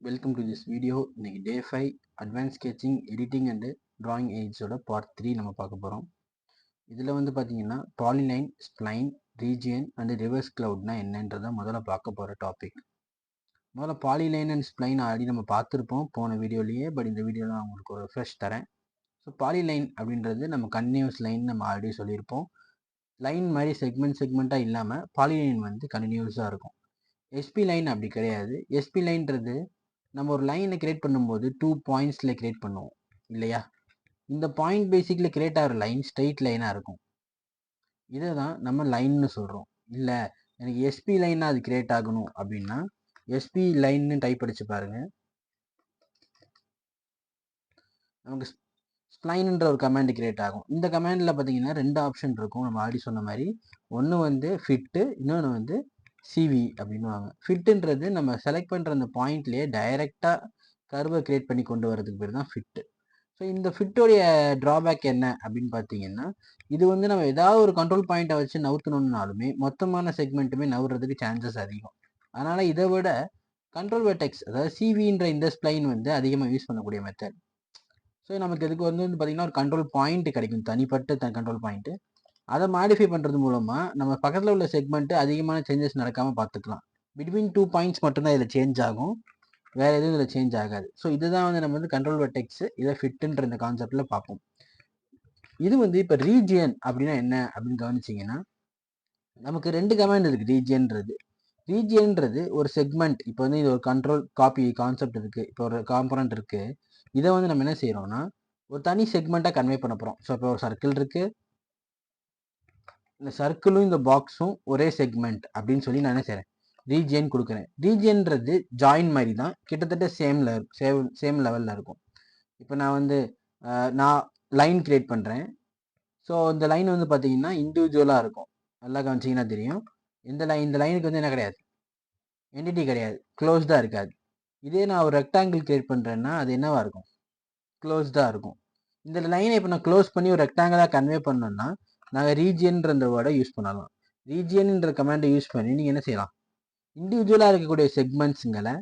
Welcome to this video. இன்னைக்கு day 5 advance sketching editing and drawing எய்ட்ஸோட part 3 நம்ம பார்க்க போகிறோம். இதில் வந்து பார்த்தீங்கன்னா polyline, spline, region and reverse கிளவுட்னா என்னன்றதை முதல்ல பார்க்க போகிற டாபிக். முதல்ல பாலிலைன் அண்ட் ஸ்ப்ளைன் ஆல்ரெடி நம்ம பார்த்துருப்போம் போன வீடியோலேயே. பட் இந்த வீடியோவில் நான் உங்களுக்கு ஒரு ஃப்ரெஷ் தரேன். ஸோ பாலிலைன் அப்படின்றது நம்ம கண்டினியூஸ் லைன் நம்ம ஆல்ரெடி சொல்லியிருப்போம். லைன் மாதிரி செக்மெண்ட்டாக இல்லாமல் பாலிலைன் வந்து கண்டினியூஸாக இருக்கும். எஸ்பி லைன் அப்படி கிடையாது. எஸ்பி லைன்றது நம்ம ஒரு லைனை கிரியேட் பண்ணும்போது 2 பாயிண்ட்ஸில் கிரியேட் பண்ணுவோம் இல்லையா? இந்த பாயிண்ட் பேசிக்கில் கிரியேட் ஆகிற லைன் ஸ்ட்ரெயிட் லைனாக இருக்கும். இதை தான் நம்ம லைன்னு சொல்கிறோம். இல்லை எனக்கு எஸ்பி லைனாக அது கிரியேட் ஆகணும் அப்படின்னா எஸ்பி லைன்னு டைப் அடிச்சு பாருங்க. நமக்கு ஸ்ப்ளைன்ன்ற ஒரு கமாண்ட் கிரியேட் ஆகும். இந்த கமாண்டில் பார்த்தீங்கன்னா 2 ஆப்ஷன் இருக்கும். நம்ம ஆல்ரெடி சொன்ன மாதிரி ஒன்று வந்து ஃபிட்டு, இன்னொன்று வந்து சிவி அப்படின்னுவாங்க. ஃபிட்டுன்றது நம்ம செலக்ட் பண்ணுற அந்த பாயிண்ட்லேயே டைரெக்டாக கர்வை கிரியேட் பண்ணி கொண்டு வரதுக்கு பேர் தான் ஃபிட்டு. ஸோ இந்த ஃபிட்டோடைய ட்ராபேக் என்ன அப்படின்னு பார்த்தீங்கன்னா, இது வந்து நம்ம ஏதாவது ஒரு கண்ட்ரோல் பாயிண்ட்டை வச்சு நவுத்தணும்னாலுமே மொத்தமான செக்மெண்ட்டுமே நவுறதுக்கு சான்சஸ் அதிகம். அதனால் இதை விட கண்ட்ரோல் வெர்டெக்ஸ், அதாவது சிவின்ற இந்த ஸ்ப்ளைன் வந்து அதிகமாக யூஸ் பண்ணக்கூடிய மெத்தட். ஸோ நமக்கு இதுக்கு வந்து பார்த்தீங்கன்னா ஒரு கண்ட்ரோல் பாயிண்ட் கிடைக்கும், தனிப்பட்ட கண்ட்ரோல் பாயிண்ட்டு. அதை மாடிஃபை பண்ணுறது மூலமாக நம்ம பக்கத்தில் உள்ள செக்மெண்ட்டு அதிகமான சேஞ்சஸ் நடக்காமல் பார்த்துக்கலாம். பிட்வீன் 2 பாயிண்ட்ஸ் மட்டும்தான் இதில் சேஞ்ச் ஆகும், வேறு எதுவும் இதில் சேஞ்ச் ஆகாது. ஸோ இதுதான் வந்து நம்ம வந்து கண்ட்ரோல் வெர்டெக்ஸ், இதை ஃபிட்டுன்ற இந்த கான்செப்டில் பார்ப்போம். இது வந்து இப்போ ரீஜியன் அப்படின்னா என்ன அப்படின்னு கவனிச்சிங்கன்னா, நமக்கு 2 கமாண்ட் இருக்குது. ரீஜியன்றது ஒரு செக்மெண்ட். இப்போ வந்து இது ஒரு கண்ட்ரோல் காப்பி கான்செப்ட் இருக்குது, இப்போ ஒரு காம்பனண்ட் இருக்குது. இதை வந்து நம்ம என்ன செய்கிறோம்னா ஒரு தனி செக்மெண்ட்டாக கன்வே பண்ண போகிறோம். ஸோ இப்போ ஒரு சர்க்கிள் இருக்குது, இந்த சர்க்கிளும் இந்த பாக்ஸும் ஒரே செக்மெண்ட் அப்படின்னு சொல்லி நான் என்ன செய்கிறேன், ரீஜியன் கொடுக்குறேன். ரீஜியன்றது ஜாயின் மாதிரி தான், கிட்டத்தட்ட சேம் லெவலில் இருக்கும். இப்போ நான் வந்து நான் லைன் கிரியேட் பண்ணுறேன். ஸோ இந்த லைன் வந்து பார்த்தீங்கன்னா இண்டிவிஜுவலாக இருக்கும். நல்லா கவனிச்சிங்கன்னா தெரியும். இந்த லைனுக்கு வந்து என்ன கிடையாது, என்டிட்டி கிடையாது, க்ளோஸ்டாக இருக்காது. இதே நான் ஒரு ரெக்டாங்கிள் கிரியேட் பண்ணுறேன்னா அது என்னவா இருக்கும், க்ளோஸ்டாக இருக்கும். இந்த லைனை இப்போ நான் க்ளோஸ் பண்ணி ஒரு ரெக்டாங்கிளாக கன்வே பண்ணோன்னா நாங்கள் ரீஜியன்ற அந்த வேர்டை யூஸ் பண்ணலாம். ரீஜியன்ன்ற கமாண்டை யூஸ் பண்ணி நீங்கள் என்ன செய்யலாம், இண்டிவிஜுவலாக இருக்கக்கூடிய செக்மெண்ட்ஸுங்களை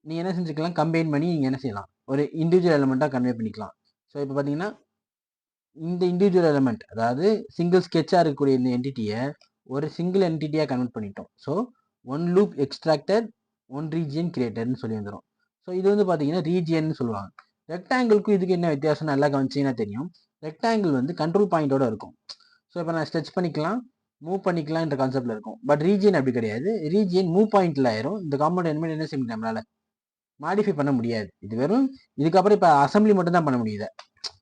நீங்கள் என்ன செஞ்சுக்கலாம், கம்பைன் பண்ணி நீங்கள் என்ன செய்யலாம், ஒரு இண்டிவிஜுவல் எலிமெண்ட்டாக கன்வே பண்ணிக்கலாம். ஸோ இப்போ பார்த்தீங்கன்னா இந்த இண்டிவிஜுவல் எலிமெண்ட், அதாவது சிங்கிள் ஸ்கெட்சாக இருக்கக்கூடிய இந்த என்டிட்டியை ஒரு சிங்கிள் என்டிட்டியாக கன்வெர்ட் பண்ணிட்டோம். ஸோ 1 லூப் எக்ஸ்ட்ராக்டட் 1 ரீஜியன் கிரியேட்டட்னு சொல்லி வந்துடும். ஸோ இது வந்து பார்த்தீங்கன்னா ரீஜியன் சொல்லுவாங்க. ரெக்டாங்கிளுக்கும் இதுக்கு என்ன வித்தியாசம் நல்லா கவனிச்சிங்கன்னா தெரியும். ரெக்டாங்கிள் வந்து கண்ட்ரோல் பாயிண்டோட இருக்கும். ஸோ இப்போ நான் ஸ்ட்ரெச் பண்ணிக்கலாம், மூவ் பண்ணிக்கலாம்ன்ற கான்செப்டில் இருக்கும். பட் ரீஜியன் அப்படி கிடையாது. ரீஜியன் மூவ் பாயிண்டில் ஆயிரும். இந்த காம்பவுண்ட் எலிமெண்ட் என்ன செய்ய முடியும், நம்மளால மாடிஃபை பண்ண முடியாது. இது வெறும் இதுக்கப்புறம் இப்போ அசம்பிளி மட்டும் தான் பண்ண முடியுது.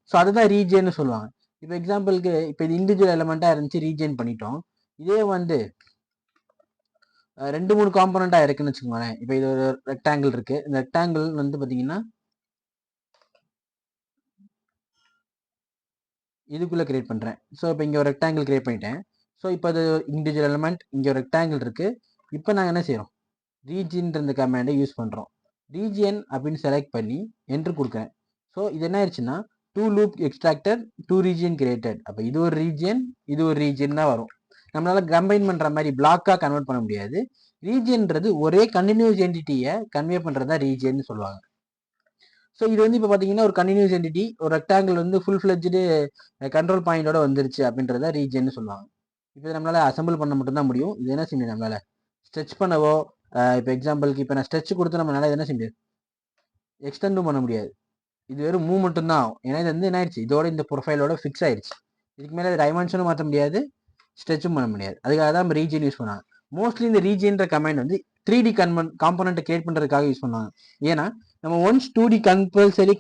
ஸோ அதுதான் ரீஜியன்னு சொல்லுவாங்க. இப்போ எக்ஸாம்பிளுக்கு இப்போ இது இண்டிவிஜுவல் எலிமெண்ட்டாக இருந்துச்சு, ரீஜியன் பண்ணிட்டோம். இதே வந்து 2-3 காம்பனண்ட்டாக இருக்குன்னு வச்சுக்கோங்களேன். இப்போ இது ஒரு ரெக்டாங்கிள் இருக்குது. இந்த ரெக்டாங்கிள் வந்து பார்த்தீங்கன்னா இதுக்குள்ளே கிரியேட் பண்ணுறேன். ஸோ இப்போ இங்கே ஒரு ரெக்டாங்கிள் கிரியேட் பண்ணிட்டேன். ஸோ இப்போ அது இண்டிவிஜுவல் எலிமெண்ட், இங்கே ஒரு ரெக்டாங்கிள் இருக்குது. இப்போ நாங்கள் என்ன செய்கிறோம், ரீஜியன்ற இந்த கமாண்டை யூஸ் பண்ணுறோம். ரீஜியன் அப்படின்னு செலக்ட் பண்ணி என்ட்ரு கொடுக்குறேன். ஸோ இது என்ன ஆயிடுச்சுன்னா 2 லூப் எக்ஸ்ட்ராக்டட் 2 ரீஜியன் கிரியேட்டட். அப்போ இது ஒரு ரீஜியன், இது ஒரு ரீஜியன் தான் வரும். நம்மளால கம்பைன் பண்ணுற மாதிரி பிளாக்காக கன்வெர்ட் பண்ண முடியாது. ரீஜியன்றது ஒரே கண்டினியூஸ் என்டிட்டியை கன்வே பண்ணுறது தான் ரீஜியன் சொல்லுவாங்க. ஸோ இது வந்து இப்போ பார்த்தீங்கன்னா ஒரு கண்டினியூஸ் என்டிட்டி, ஒரு ரெக்டாங்கிள் வந்து ஃபுல் ஃப்ளெஜ்டு கண்ட்ரோல் பாயிண்டோட வந்துருச்சு அப்படின்றத ரீஜியன் சொல்லுவாங்க. இப்போ நம்மளால அசம்பிள் பண்ண மட்டும்தான் முடியும். இது என்ன செய்ய முடியும், நம்மளால ஸ்ட்ரெச் பண்ணவோ, இப்போ எக்ஸாம்பிளுக்கு இப்போ நான் ஸ்ட்ரெச் கொடுத்து நம்மளால என்ன செய்ய முடியாது, எக்ஸ்டெண்டும் பண்ண முடியாது. இது வெறும் மூவ் மட்டும்தான் ஆகும். ஏன்னா இது வந்து என்ன ஆயிடுச்சு, இதோட இந்த ப்ரொஃபைலோட ஃபிக்ஸ் ஆயிடுச்சு. இதுக்கு மேலே டைமென்ஷனும் மாற்ற முடியாது, ஸ்ட்ரெச்சும் பண்ண முடியாது. அதுக்காக தான் நம்ம ரீஜியன் யூஸ் பண்ணாங்க. மோஸ்ட்லி இந்த ரீஜியன்ற கமாண்ட் வந்து 3D காம்பனண்ட்டை கிரியேட் பண்ணுறதுக்காக யூஸ் பண்ணுவாங்க. ஏன்னா நம்ம ஒன்ஸ் 2D கம்பல்சரி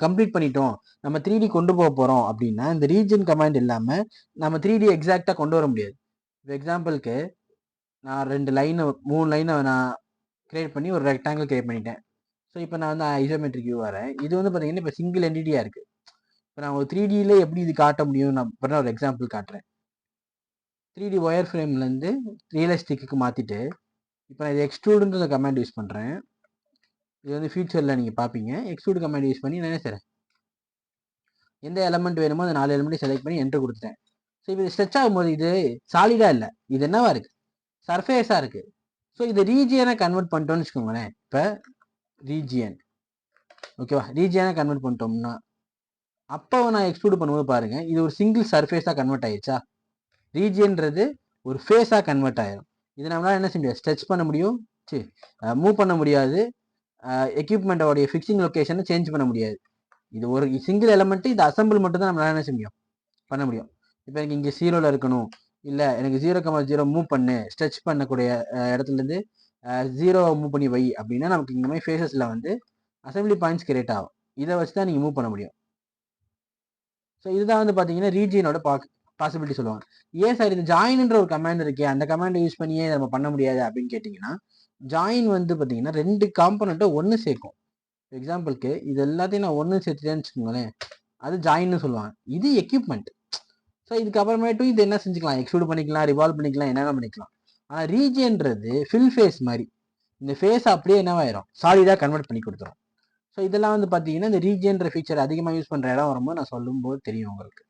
கம்ப்ளீட் பண்ணிட்டோம், நம்ம 3D கொண்டு போக போகிறோம் அப்படின்னா இந்த ரீஜியன் கமாண்ட் இல்லாமல் நம்ம 3D எக்ஸாக்டாக கொண்டு வர முடியாது. இப்போ எக்ஸாம்பிளுக்கு நான் 3 லைனை நான் கிரியேட் பண்ணி ஒரு ரெக்டாங்கிள் கிரியேட் பண்ணிட்டேன். ஸோ இப்போ நான் வந்து ஐசோமெட்ரிக் வியூ வரேன். இது வந்து பார்த்தீங்கன்னா இப்போ சிங்கிள் என்டிட்டியாக இருக்குது. இப்போ நான் ஒரு 3Dயில் எப்படி இது காட்ட முடியும், நான் இப்போ ஒரு எக்ஸாம்பிள் காட்டுறேன். 3D ஒயர் ஃப்ரேம்லேருந்து ரியலிஸ்டிக்கு மாற்றிட்டு இப்போ நான் இது எக்ஸ்ட்ரூடுன்ற கமாண்ட் யூஸ் பண்ணுறேன். இது வந்து ஃபியூச்சரில் நீங்கள் பார்ப்பீங்க. எக்ஸ்ட்ரூட் கமாண்ட் யூஸ் பண்ணி நான் என்ன செய்கிறேன், எந்த எலமெண்ட் வேணுமோ அந்த 4 எலிமெண்ட்டையும் செலக்ட் பண்ணி என்ட்ரு கொடுத்துட்டேன். ஸோ இப்போ இது ஸ்ட்ரெச் ஆகும்போது இது சாலிடாக இல்லை, இது என்னவா இருக்குது, சர்ஃபேஸாக இருக்குது. ஸோ இதை ரீஜியனை கன்வெர்ட் பண்ணிட்டோம்னு வச்சுக்கோங்களேன். இப்போ ரீஜியன் ஓகேவா, ரீஜியனை கன்வெர்ட் பண்ணிட்டோம்னா அப்போ நான் எக்ஸ்க்ளூட் பண்ணும்போது பாருங்க, இது ஒரு சிங்கிள் சர்ஃபேஸாக கன்வெர்ட் ஆயிடுச்சா. ரீஜியன்றது ஒரு ஃபேஸாக கன்வெர்ட் ஆயிரும். இது நம்மளால என்ன செய்ய முடியாது, ஸ்ட்ரெச் பண்ண முடியும், சரி மூவ் பண்ண முடியாது, எக்யூப்மெண்ட்டோடைய ஃபிக்ஸிங் லொக்கேஷனை சேஞ்ச் பண்ண முடியாது. இது ஒரு சிங்கிள் எலமெண்ட், இது அசம்பிள் மட்டும் தான் நம்மளால என்ன செய்ய முடியும், பண்ண முடியும். இப்போ எனக்கு இங்கே 0ல் இருக்கணும், இல்லை எனக்கு 0,0 மூவ் பண்ணு, ஸ்ட்ரெச் பண்ணக்கூடிய இடத்துலேருந்து 0 மூவ் பண்ணி வை அப்படின்னா நமக்கு இந்த மாதிரி ஃபேஸஸில் வந்து அசம்பிளி பாயிண்ட்ஸ் கிரியேட் ஆகும். இதை வச்சு தான் நீங்கள் மூவ் பண்ண முடியும். ஸோ இதுதான் வந்து பார்த்தீங்கன்னா ரீஜியனோட பாசிபிலிட்டி சொல்லுவாங்க. ஏன் சார் இது ஜாயின்ன்ற ஒரு கமாண்ட் இருக்கே, அந்த கமாண்டை யூஸ் பண்ணியே நம்ம பண்ண முடியாது அப்படின்னு கேட்டிங்கன்னா, ஜாயின் வந்து பார்த்தீங்கன்னா 2 காம்பனண்ட்டை ஒன்று சேர்க்கும். எக்ஸாம்பிளுக்கு இது எல்லாத்தையும் நான் ஒன்று சேர்த்துட்டேன்னு வச்சுக்கோங்களேன், அது ஜாயின்னு சொல்லுவாங்க. இது எக்யூப்மெண்ட். ஸோ இதுக்கப்புறமேட்டும் இது என்ன செஞ்சுக்கலாம், எக்ஸ்க்ளூட் பண்ணிக்கலாம், ரிவால்வ் பண்ணிக்கலாம், என்னென்ன பண்ணிக்கலாம். ஆனால் ரீஜியன்றது ஃபில் ஃபேஸ் மாதிரி, இந்த ஃபேஸ் அப்படியே என்னவாயிரும், சாலிடாக கன்வெர்ட் பண்ணி கொடுத்துரும். ஸோ இதெல்லாம் வந்து பார்த்தீங்கன்னா இந்த ரீஜியன்ற ஃபீச்சர் அதிகமாக யூஸ் பண்ணுற இடம் வரும்போது நான் சொல்லும்போது தெரியும் உங்களுக்கு.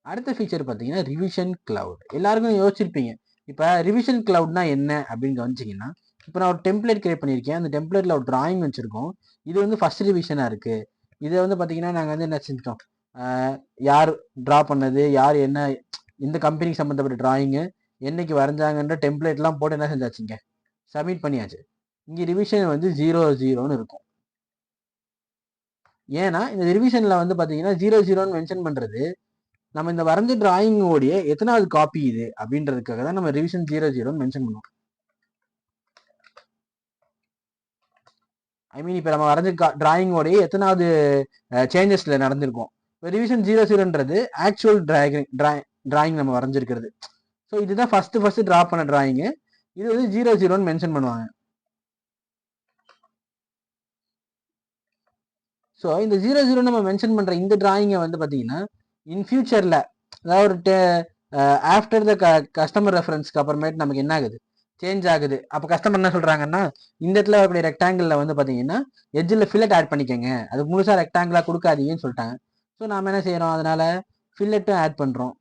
அடுத்த ஃபீச்சர் பார்த்தீங்கன்னா ரிவிஷன் கிளவுட். எல்லாருக்கும் யோசிச்சிருப்பீங்க, இப்போ ரிவிஷன் கிளவுட்னா என்ன அப்படின்னு கவனிச்சிங்கன்னா, இப்போ நான் ஒரு டெம்ப்ளேட் கிரியேட் பண்ணியிருக்கேன், அந்த டெம்ப்ளேட்டில் ஒரு டிராயிங் வச்சுருக்கோம். இது வந்து ஃபர்ஸ்ட் ரிவிஷனாக இருக்குது. இதை வந்து பார்த்தீங்கன்னா நாங்கள் வந்து என்ன செஞ்சிட்டோம், யார் ட்ரா பண்ணது, யார் என்ன, இந்த கம்பெனிக்கு சம்மந்தப்பட்ட டிராயிங்கு என்னைக்கு வரைஞ்சாங்கன்ற டெம்ப்ளேட்லாம் போட்டு என்ன செஞ்சாச்சுங்க, சப்மிட் பண்ணியாச்சு. இங்கே ரிவிஷன் வந்து 0 இருக்கும். ஏன்னா இந்த ரிவிஷனில் வந்து பார்த்தீங்கன்னா 0 மென்ஷன் பண்ணுறது நம்ம இந்த வரைஞ்ச டிராயிங்கோடைய எத்தனாவது காப்பி இது அப்படின்றதுக்காக தான் நம்ம ரிவிஷன் 0 மென்ஷன் பண்ணுவோம். ஐ மீன் இப்போ நம்ம வரைஞ்ச டிராயிங்கோடைய எத்தனாவது சேஞ்சஸ்ல நடந்திருக்கும். இப்போ ரிவிஷன் 0ன்றது ஆக்சுவல் டிராயிங் நம்ம வரைஞ்சிருக்கிறது. ஸோ இதுதான் ஃபர்ஸ்ட் ட்ரா பண்ண டிராயிங்கு. இது வந்து 0 மென்ஷன் பண்ணுவாங்க. ஸோ இந்த 0 நம்ம மென்ஷன் பண்ற இந்த டிராயிங்கை வந்து பார்த்தீங்கன்னா இன் ஃபியூச்சர்ல, அதாவது ஒரு ஆஃப்டர் த கஸ்டமர் ரெஃபரன்ஸ்க்கு அப்புறமேட்டு நமக்கு என்ன ஆகுது, சேஞ்ச் ஆகுது. அப்போ கஸ்டமர் என்ன சொல்றாங்கன்னா, இந்த இடத்துல இருக்கக்கூடிய ரெக்டாங்கிளில் வந்து பார்த்தீங்கன்னா எட்ஜில் ஃபில்லட் ஆட் பண்ணிக்கோங்க, அது முழுசாக ரெக்டாங்கிளாக கொடுக்காதீங்கன்னு சொல்லிட்டாங்க. ஸோ நாம் என்ன செய்யறோம், அதனால ஃபில்லட்டும் ஆட் பண்ணுறோம்.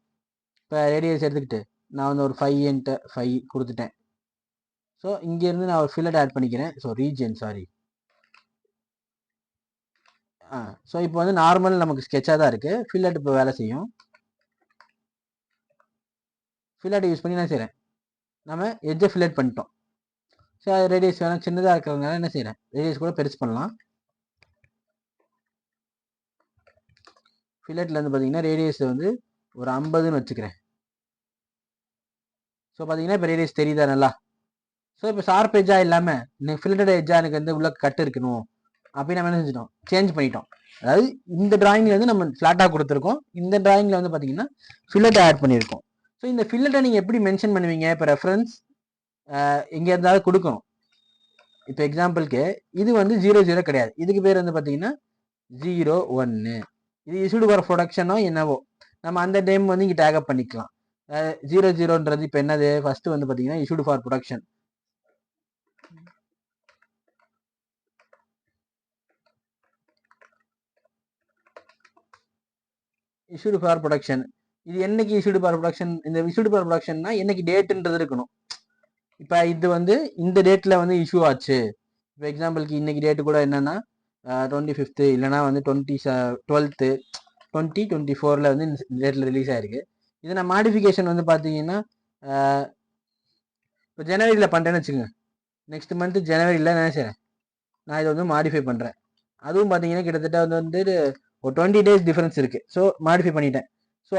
இப்போ ரேடியஸ் எடுத்துக்கிட்டு நான் வந்து ஒரு 5x5 கொடுத்துட்டேன். ஸோ இங்கேருந்து நான் ஒரு ஃபில்லட் ஆட் பண்ணிக்கிறேன். ஸோ ரீஜியன் ஸோ இப்போ வந்து நார்மல் நமக்கு ஸ்கெட்சாக தான் இருக்குது, ஃபில்லட் இப்போ வேலை செய்யும். ஃபில்லட் யூஸ் பண்ணி நான் செய்கிறேன், நம்ம எட்ஜை ஃபில்லட் பண்ணிட்டோம். ஸோ அது ரேடியஸ் வேணும், சின்னதாக இருக்கிறதுனால என்ன செய்கிறேன், ரேடியஸ் கூட பெருசு பண்ணலாம். ஃபில்லட்டில் வந்து பார்த்தீங்கன்னா ரேடியஸ் வந்து ஒரு 50ன்னு வச்சுக்கிறேன். ஸோ பார்த்தீங்கன்னா இப்போ ரேடியஸ் தெரியுதா நல்லா. ஸோ இப்போ ஷார்ப் எட்ஜாக இல்லாமல் இன்னைக்கு ஃபில்லட்டட் எட்ஜாக எனக்கு வந்து உள்ள கட் இருக்கணும் அப்படின்னு நம்ம என்ன செஞ்சிட்டோம், சேஞ்ச் பண்ணிட்டோம். அதாவது இந்த டிராயிங்கில் வந்து நம்ம ஃப்ளாட்டாக கொடுத்துருக்கோம், இந்த டிராயிங்கில் வந்து பார்த்தீங்கன்னா ஃபில்லட்டை ஆட் பண்ணியிருக்கோம். ஸோ இந்த ஃபில்லட்டை நீங்கள் எப்படி மென்ஷன் பண்ணுவீங்க, இப்போ ரெஃபரன்ஸ் எங்கே இருந்தாலும் கொடுக்கணும். இப்போ எக்ஸாம்பிளுக்கு இது வந்து 0 கிடையாது, இதுக்கு பேர் வந்து பார்த்தீங்கன்னா 01. இது இஷ்யூடு ஃபார் ப்ரொடக்ஷனோ என்னவோ நம்ம அந்த டைம் வந்து இங்கே டேக்அப் பண்ணிக்கலாம். 00ன்றது இப்போ என்னது, ஃபர்ஸ்ட் வந்து பார்த்தீங்கன்னா issued for production. Issued for production இது என்னைக்கு இஷ்யூடு ஃபார் ப்ரொடக்ஷன், இந்த இஷ்யூடு ஃபார் ப்ரொடக்ஷன்னா என்னைக்கு டேட்டுன்றது இருக்கணும். இப்போ இது வந்து இந்த டேட்டில் வந்து இஷ்யூ ஆச்சு. இப்போ எக்ஸாம்பிளுக்கு இன்னைக்கு டேட்டு கூட என்னன்னா 25 இல்லைனா வந்து 12th 2024 வந்து இந்த டேட்டில் ரிலீஸ் ஆயிருக்கு. இது நான் மாடிஃபிகேஷன் வந்து பார்த்தீங்கன்னா இப்போ ஜனவரியில் பண்ணுறேன்னு வச்சுக்கோங்க, நெக்ஸ்ட் மந்த் ஜனவரியில் என்ன செய்கிறேன், நான் இதை வந்து மாடிஃபை பண்ணுறேன். அதுவும் பார்த்தீங்கன்னா கிட்டத்தட்ட வந்து ஒரு 20 days டிஃபரன்ஸ் இருக்குது. ஸோ மாடிஃபை பண்ணிட்டேன். ஸோ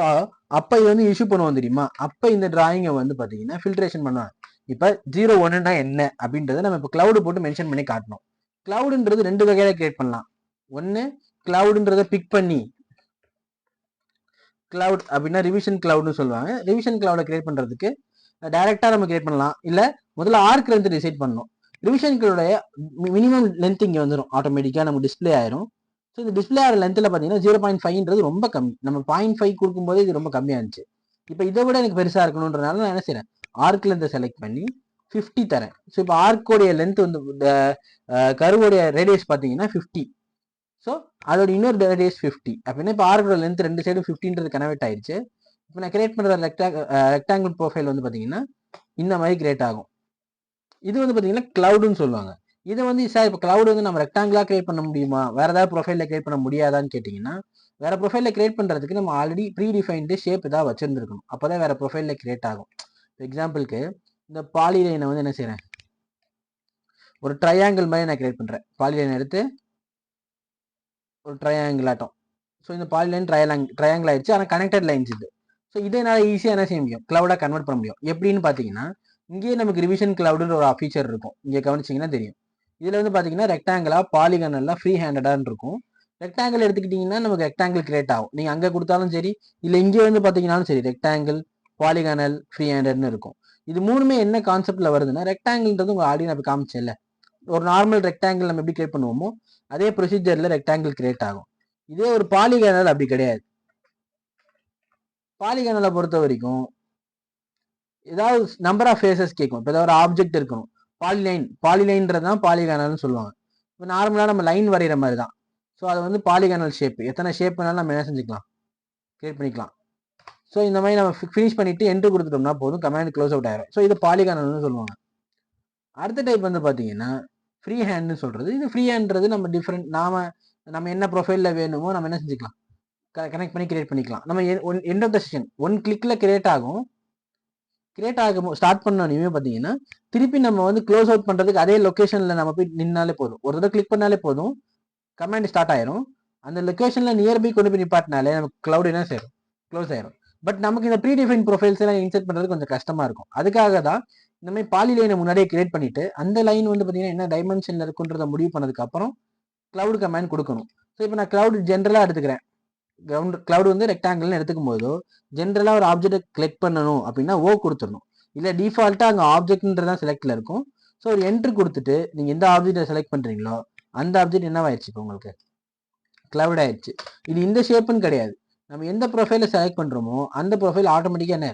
அப்போ இது வந்து இஷ்யூ பண்ணுவோம் தெரியுமா, அப்போ இந்த டிராயிங்கை வந்து பார்த்தீங்கன்னா ஃபில்ட்ரேஷன் பண்ணுவாங்க. இப்போ 01னா என்ன அப்படின்றத நம்ம இப்போ கிளவுடு போட்டு மென்ஷன் பண்ணி காட்டணும். கிளவுடுன்றது 2 வகையில கிரியேட் பண்ணலாம். ஒன்று கிளவுடுன்றதை பிக் பண்ணி, கிளவுட் அப்படின்னா ரிவிஷன் கிளவுட்னு சொல்லுவாங்க. ரிவிஷன் கிளவுடை கிரியேட் பண்ணுறதுக்கு டைரெக்டாக நம்ம கிரியேட் பண்ணலாம், இல்லை முதல்ல ஆர்க் லென்த் டிசைட் பண்ணணும். ரிவிஷன் கிளவுடைய மினிமம் லென்த் இங்கே வந்துடும், ஆட்டோமேட்டிக்காக நம்ம டிஸ்பிளே ஆயிரும். ஸோ இந்த டிஸ்பிளே ஆகிற லென்த்தில் பார்த்தீங்கன்னா 0.5ன்றது ரொம்ப கம்மி, நம்ம 0.5 கொடுக்கும்போது இது ரொம்ப கம்மியாக இருந்துச்சு. இப்போ இதை விட எனக்கு பெருசாக இருக்கணுன்றனால நான் என்ன செய்கிறேன், ஆர்க் லென்த்தை செலக்ட் பண்ணி 50 தரேன். ஸோ இப்போ ஆர்க்கோடைய லென்த் வந்து கருவோடைய ரேடியஸ் பார்த்தீங்கன்னா 50. ஸோ அதோட இன்னொரு ரேடியஸ் 50 அப்படின்னா இப்போ ஆர்க்கோட லென்த் 2 சைடும் 50ன்றது கனெக்ட் ஆயிடுச்சு. இப்போ நான் கிரியேட் பண்ணுற ரெக்டாங்கிள் ப்ரொஃபைல் வந்து பார்த்தீங்கன்னா இந்த மாதிரி கிரியேட் ஆகும். இது வந்து பார்த்தீங்கன்னா கிளவுடுன்னு சொல்லுவாங்க. இது வந்து சார் இப்போ கிளவுட் வந்து நம்ம ரெக்டாங்கிளாக கிரியேட் பண்ண முடியுமா, வேற ஏதாவது ப்ரொஃபைலில் கிரியேட் பண்ண முடியாதான்னு கேட்டிங்கன்னா, வேற ப்ரொஃபைலில் கிரியேட் பண்ணுறதுக்கு நம்ம ஆல்ரெடி ப்ரீ டிஃபைன்டு ஷேப் ஏதாவது வச்சிருந்துருக்கணும். அப்போ தான் வேற ப்ரொஃபைலில் கிரியேட் ஆகும். எக்ஸாம்பிளுக்கு இந்த பாலிலைனை வந்து என்ன செய்கிறேன், ஒரு ட்ரையாங்கிள் மாதிரி நான் கிரியேட் பண்ணுறேன். பாலிலைன் எடுத்து ஒரு ட்ரையாங்கிள் ஆட்டம். ஸோ இந்த பாலிலைன் ட்ரையாங்கிள் ஆயிடுச்சு, ஆனால் கனெக்டட் லைன்ஸ் இது. ஸோ இதை என்னால் ஈஸியாக என்ன செய்ய முடியும், கிளவுடாக கன்வெர்ட் பண்ண முடியும். எப்படின்னு பார்த்தீங்கன்னா, இங்கேயே நமக்கு ரிவிஷன் கிளவுடுன்ற ஒரு ஃபீச்சர் இருக்கும். இங்கே கவனிச்சிங்கன்னா தெரியும். இதில் வந்து பார்த்தீங்கன்னா ரெக்டாங்கிளாக பாலிகனெல்லாம் ஃப்ரீ ஹேண்டடாக இருக்கும். ரெக்டாங்கிள் எடுத்துக்கிட்டிங்கன்னா நமக்கு ரெக்டாங்கிள் கிரியேட் ஆகும். நீங்கள் அங்கே கொடுத்தாலும் சரி, இல்லை இங்கே வந்து பார்த்தீங்கன்னாலும் சரி, ரெக்டாங்கிள், பாலிகனல், ஃப்ரீ ஹேண்டட்னு இருக்கும். இது மூணுமே என்ன கான்செப்டில் வருதுன்னா, ரெக்டாங்கிள்ன்றது உங்கள் ஆல்ரெடி நான் காமிச்சேன்ல, ஒரு நார்மல் ரெக்டாங்கிள் நம்ம எப்படி கிரியேட் பண்ணுவோமோ அதே ப்ரொசீஜரில் ரெக்டாங்கிள் கிரியேட் ஆகும். இதே ஒரு பாலிகனல் அப்படி கிடையாது. பாலிகனலை பொறுத்த வரைக்கும் ஏதாவது நம்பர் ஆஃப் ஃபேஸஸ் கேட்கும். இப்போ ஏதாவது ஒரு ஆப்ஜெக்ட் இருக்கணும், பாலிலைன்றது தான் பாலிகனல்னு சொல்லுவாங்க. இப்போ நார்மலாக நம்ம லைன் வரைகிற மாதிரி தான். ஸோ அது வந்து பாலிகனல் ஷேப். எத்தனை ஷேப் வேணாலும் நம்ம என்ன செஞ்சுக்கலாம், கிரியேட் பண்ணிக்கலாம். ஸோ இந்த மாதிரி நம்ம ஃபினிஷ் பண்ணிட்டு என்ட்ரு கொடுத்துட்டோம்னா போதும், கமாண்ட் க்ளோஸ் அவுட் ஆயிரும். ஸோ இது பாலிகனல்னு சொல்லுவாங்க. அடுத்த டைப் வந்து பார்த்தீங்கன்னா ஃப்ரீ ஹேண்ட்னு சொல்றது. இது ஃப்ரீ ஹேண்ட்றது நம்ம டிஃப்ரெண்ட் நம்ம என்ன ப்ரொஃபைலில் வேணுமோ நம்ம என்ன செஞ்சுக்கலாம், கனெக்ட் பண்ணி கிரியேட் பண்ணிக்கலாம். நம்ம end of the session one கிளிக்ல கிரியேட் ஆகும். கிரியேட் ஆகும் ஸ்டார்ட் பண்ணோன்னே பார்த்தீங்கன்னா திருப்பி நம்ம வந்து க்ளோஸ் அவுட் பண்ணுறதுக்கு அதே லொக்கேஷனில் நம்ம போய் நின்னாலே போதும். ஒரு தடவை கிளிக் பண்ணாலே போதும், கமாண்ட் ஸ்டார்ட் ஆயிரும். அந்த லொக்கேஷனில் நியர்பை கொண்டு போய் நிப்பாட்டினாலே நமக்கு கிளவுட் என்ன செய்யும், க்ளோஸ் ஆயிரும். பட் நமக்கு இந்த ப்ரீ டிஃபைன் ப்ரொஃபைல்ஸ் எல்லாம் இன்செர்ட் பண்ணுறது கொஞ்சம் கஷ்டமாக இருக்கும். அதுக்காக தான் இந்த மாதிரி பாலி லைனை முன்னாடியே கிரியேட் பண்ணிட்டு அந்த லைன் வந்து பார்த்தீங்கன்னா என்ன டைமென்ஷனில் இருக்குன்றதை முடிவு பண்ணதுக்கு அப்புறம் கிளவுட் கமாண்ட் கொடுக்கணும். ஸோ இப்போ நான் கிளவுட் ஜென்ரலாக எடுத்துக்கிறேன். கிளவுட் வந்து ரெக்டாங்கிள்னு எடுத்துக்கும் போதோ ஜென்ரலாக ஒரு ஆப்ஜெக்டை கிளிக் பண்ணணும் அப்படின்னா ஓ கொடுத்துடணும். இல்லை டிஃபால்ட்டாக அங்கே ஆப்ஜெக்ட்ன்றதான் செலக்டில் இருக்கும். ஸோ ஒரு என்ட்ரு கொடுத்துட்டு நீங்கள் எந்த ஆப்ஜெக்டை செலக்ட் பண்ணுறீங்களோ அந்த ஆப்ஜெக்ட் என்னவாயிடுச்சு, இப்போ உங்களுக்கு கிளவுட் ஆயிடுச்சு. இது இந்த ஷேப்புன்னு கிடையாது, நம்ம எந்த ப்ரொஃபைலை செலக்ட் பண்ணுறோமோ அந்த ப்ரொஃபைல் ஆட்டோமேட்டிக்காக என்ன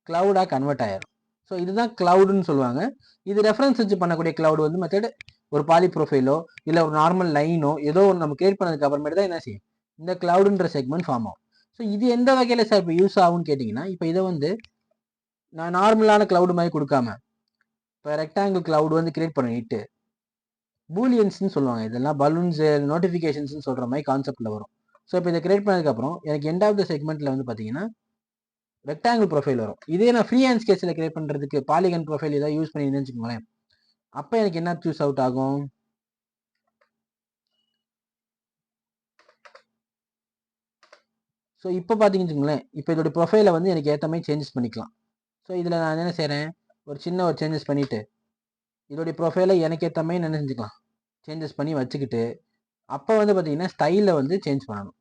கிளவுடாக கன்வெர்ட் ஆயிரும். ஸோ இதுதான் கிளவுடுன்னு சொல்லுவாங்க. இது ரெஃபரன்ஸ் வச்சு பண்ணக்கூடிய கிளவுட் வந்து மெத்தட் ஒரு பாலி ப்ரொஃபைலோ இல்லை ஒரு நார்மல் லைனோ ஏதோ ஒன்று நம்ம கிரியேட் பண்ணதுக்கு அப்புறமேட்டு தான் என்ன செய்யும் இந்த கிளவுடுன்ற செக்மெண்ட் ஃபார்ம் ஆகும். ஸோ இது எந்த வகையில் சார் இப்போ யூஸ் ஆகும்னு கேட்டிங்கன்னா, இப்போ இதை வந்து நான் நார்மலான கிளவுடு மாதிரி கொடுக்காம இப்போ ரெக்டாங்கிள் கிளவுட் வந்து கிரியேட் பண்ணிட்டு பூலியன்ஸ்னு சொல்லுவாங்க. இதெல்லாம் பலூன்ஸ் நோட்டிஃபிகேஷன்ஸ்னு சொல்கிற மாதிரி கான்செப்டில் வரும். ஸோ இப்போ இதை கிரியேட் பண்ணதுக்கப்புறம் எனக்கு எண்ட் ஆஃப் த செக்மெண்ட்டில் வந்து பார்த்தீங்கன்னா ரெக்டாங்கிள் ப்ரொஃபைல் வரும். இதே நான் ஃப்ரீ ஹேண்ட் ஸ்கெட்சில் கிரியேட் பண்ணுறதுக்கு பாலிகன் ப்ரொஃபைல் ஏதாவது யூஸ் பண்ணியிருந்தேன்னு வச்சுக்கோங்களேன், அப்போ எனக்கு என்ன சூஸ் அவுட் ஆகும், ஸோ இப்போ பார்த்தீங்கன்னு வச்சுக்கோங்களேன், இப்போ இதோட ப்ரொஃபைலை வந்து எனக்கு ஏற்ற மாதிரி சேஞ்சஸ் பண்ணிக்கலாம். ஸோ இதில் நான் என்ன செய்கிறேன், ஒரு சின்ன ஒரு சேஞ்சஸ் பண்ணிவிட்டு இதோடைய ப்ரொஃபைலை எனக்கு ஏற்ற மாதிரி என்ன செஞ்சுக்கலாம், சேஞ்சஸ் பண்ணி வச்சுக்கிட்டு அப்போ வந்து பார்த்தீங்கன்னா ஸ்டைலில் வந்து சேஞ்ச் பண்ணணும்.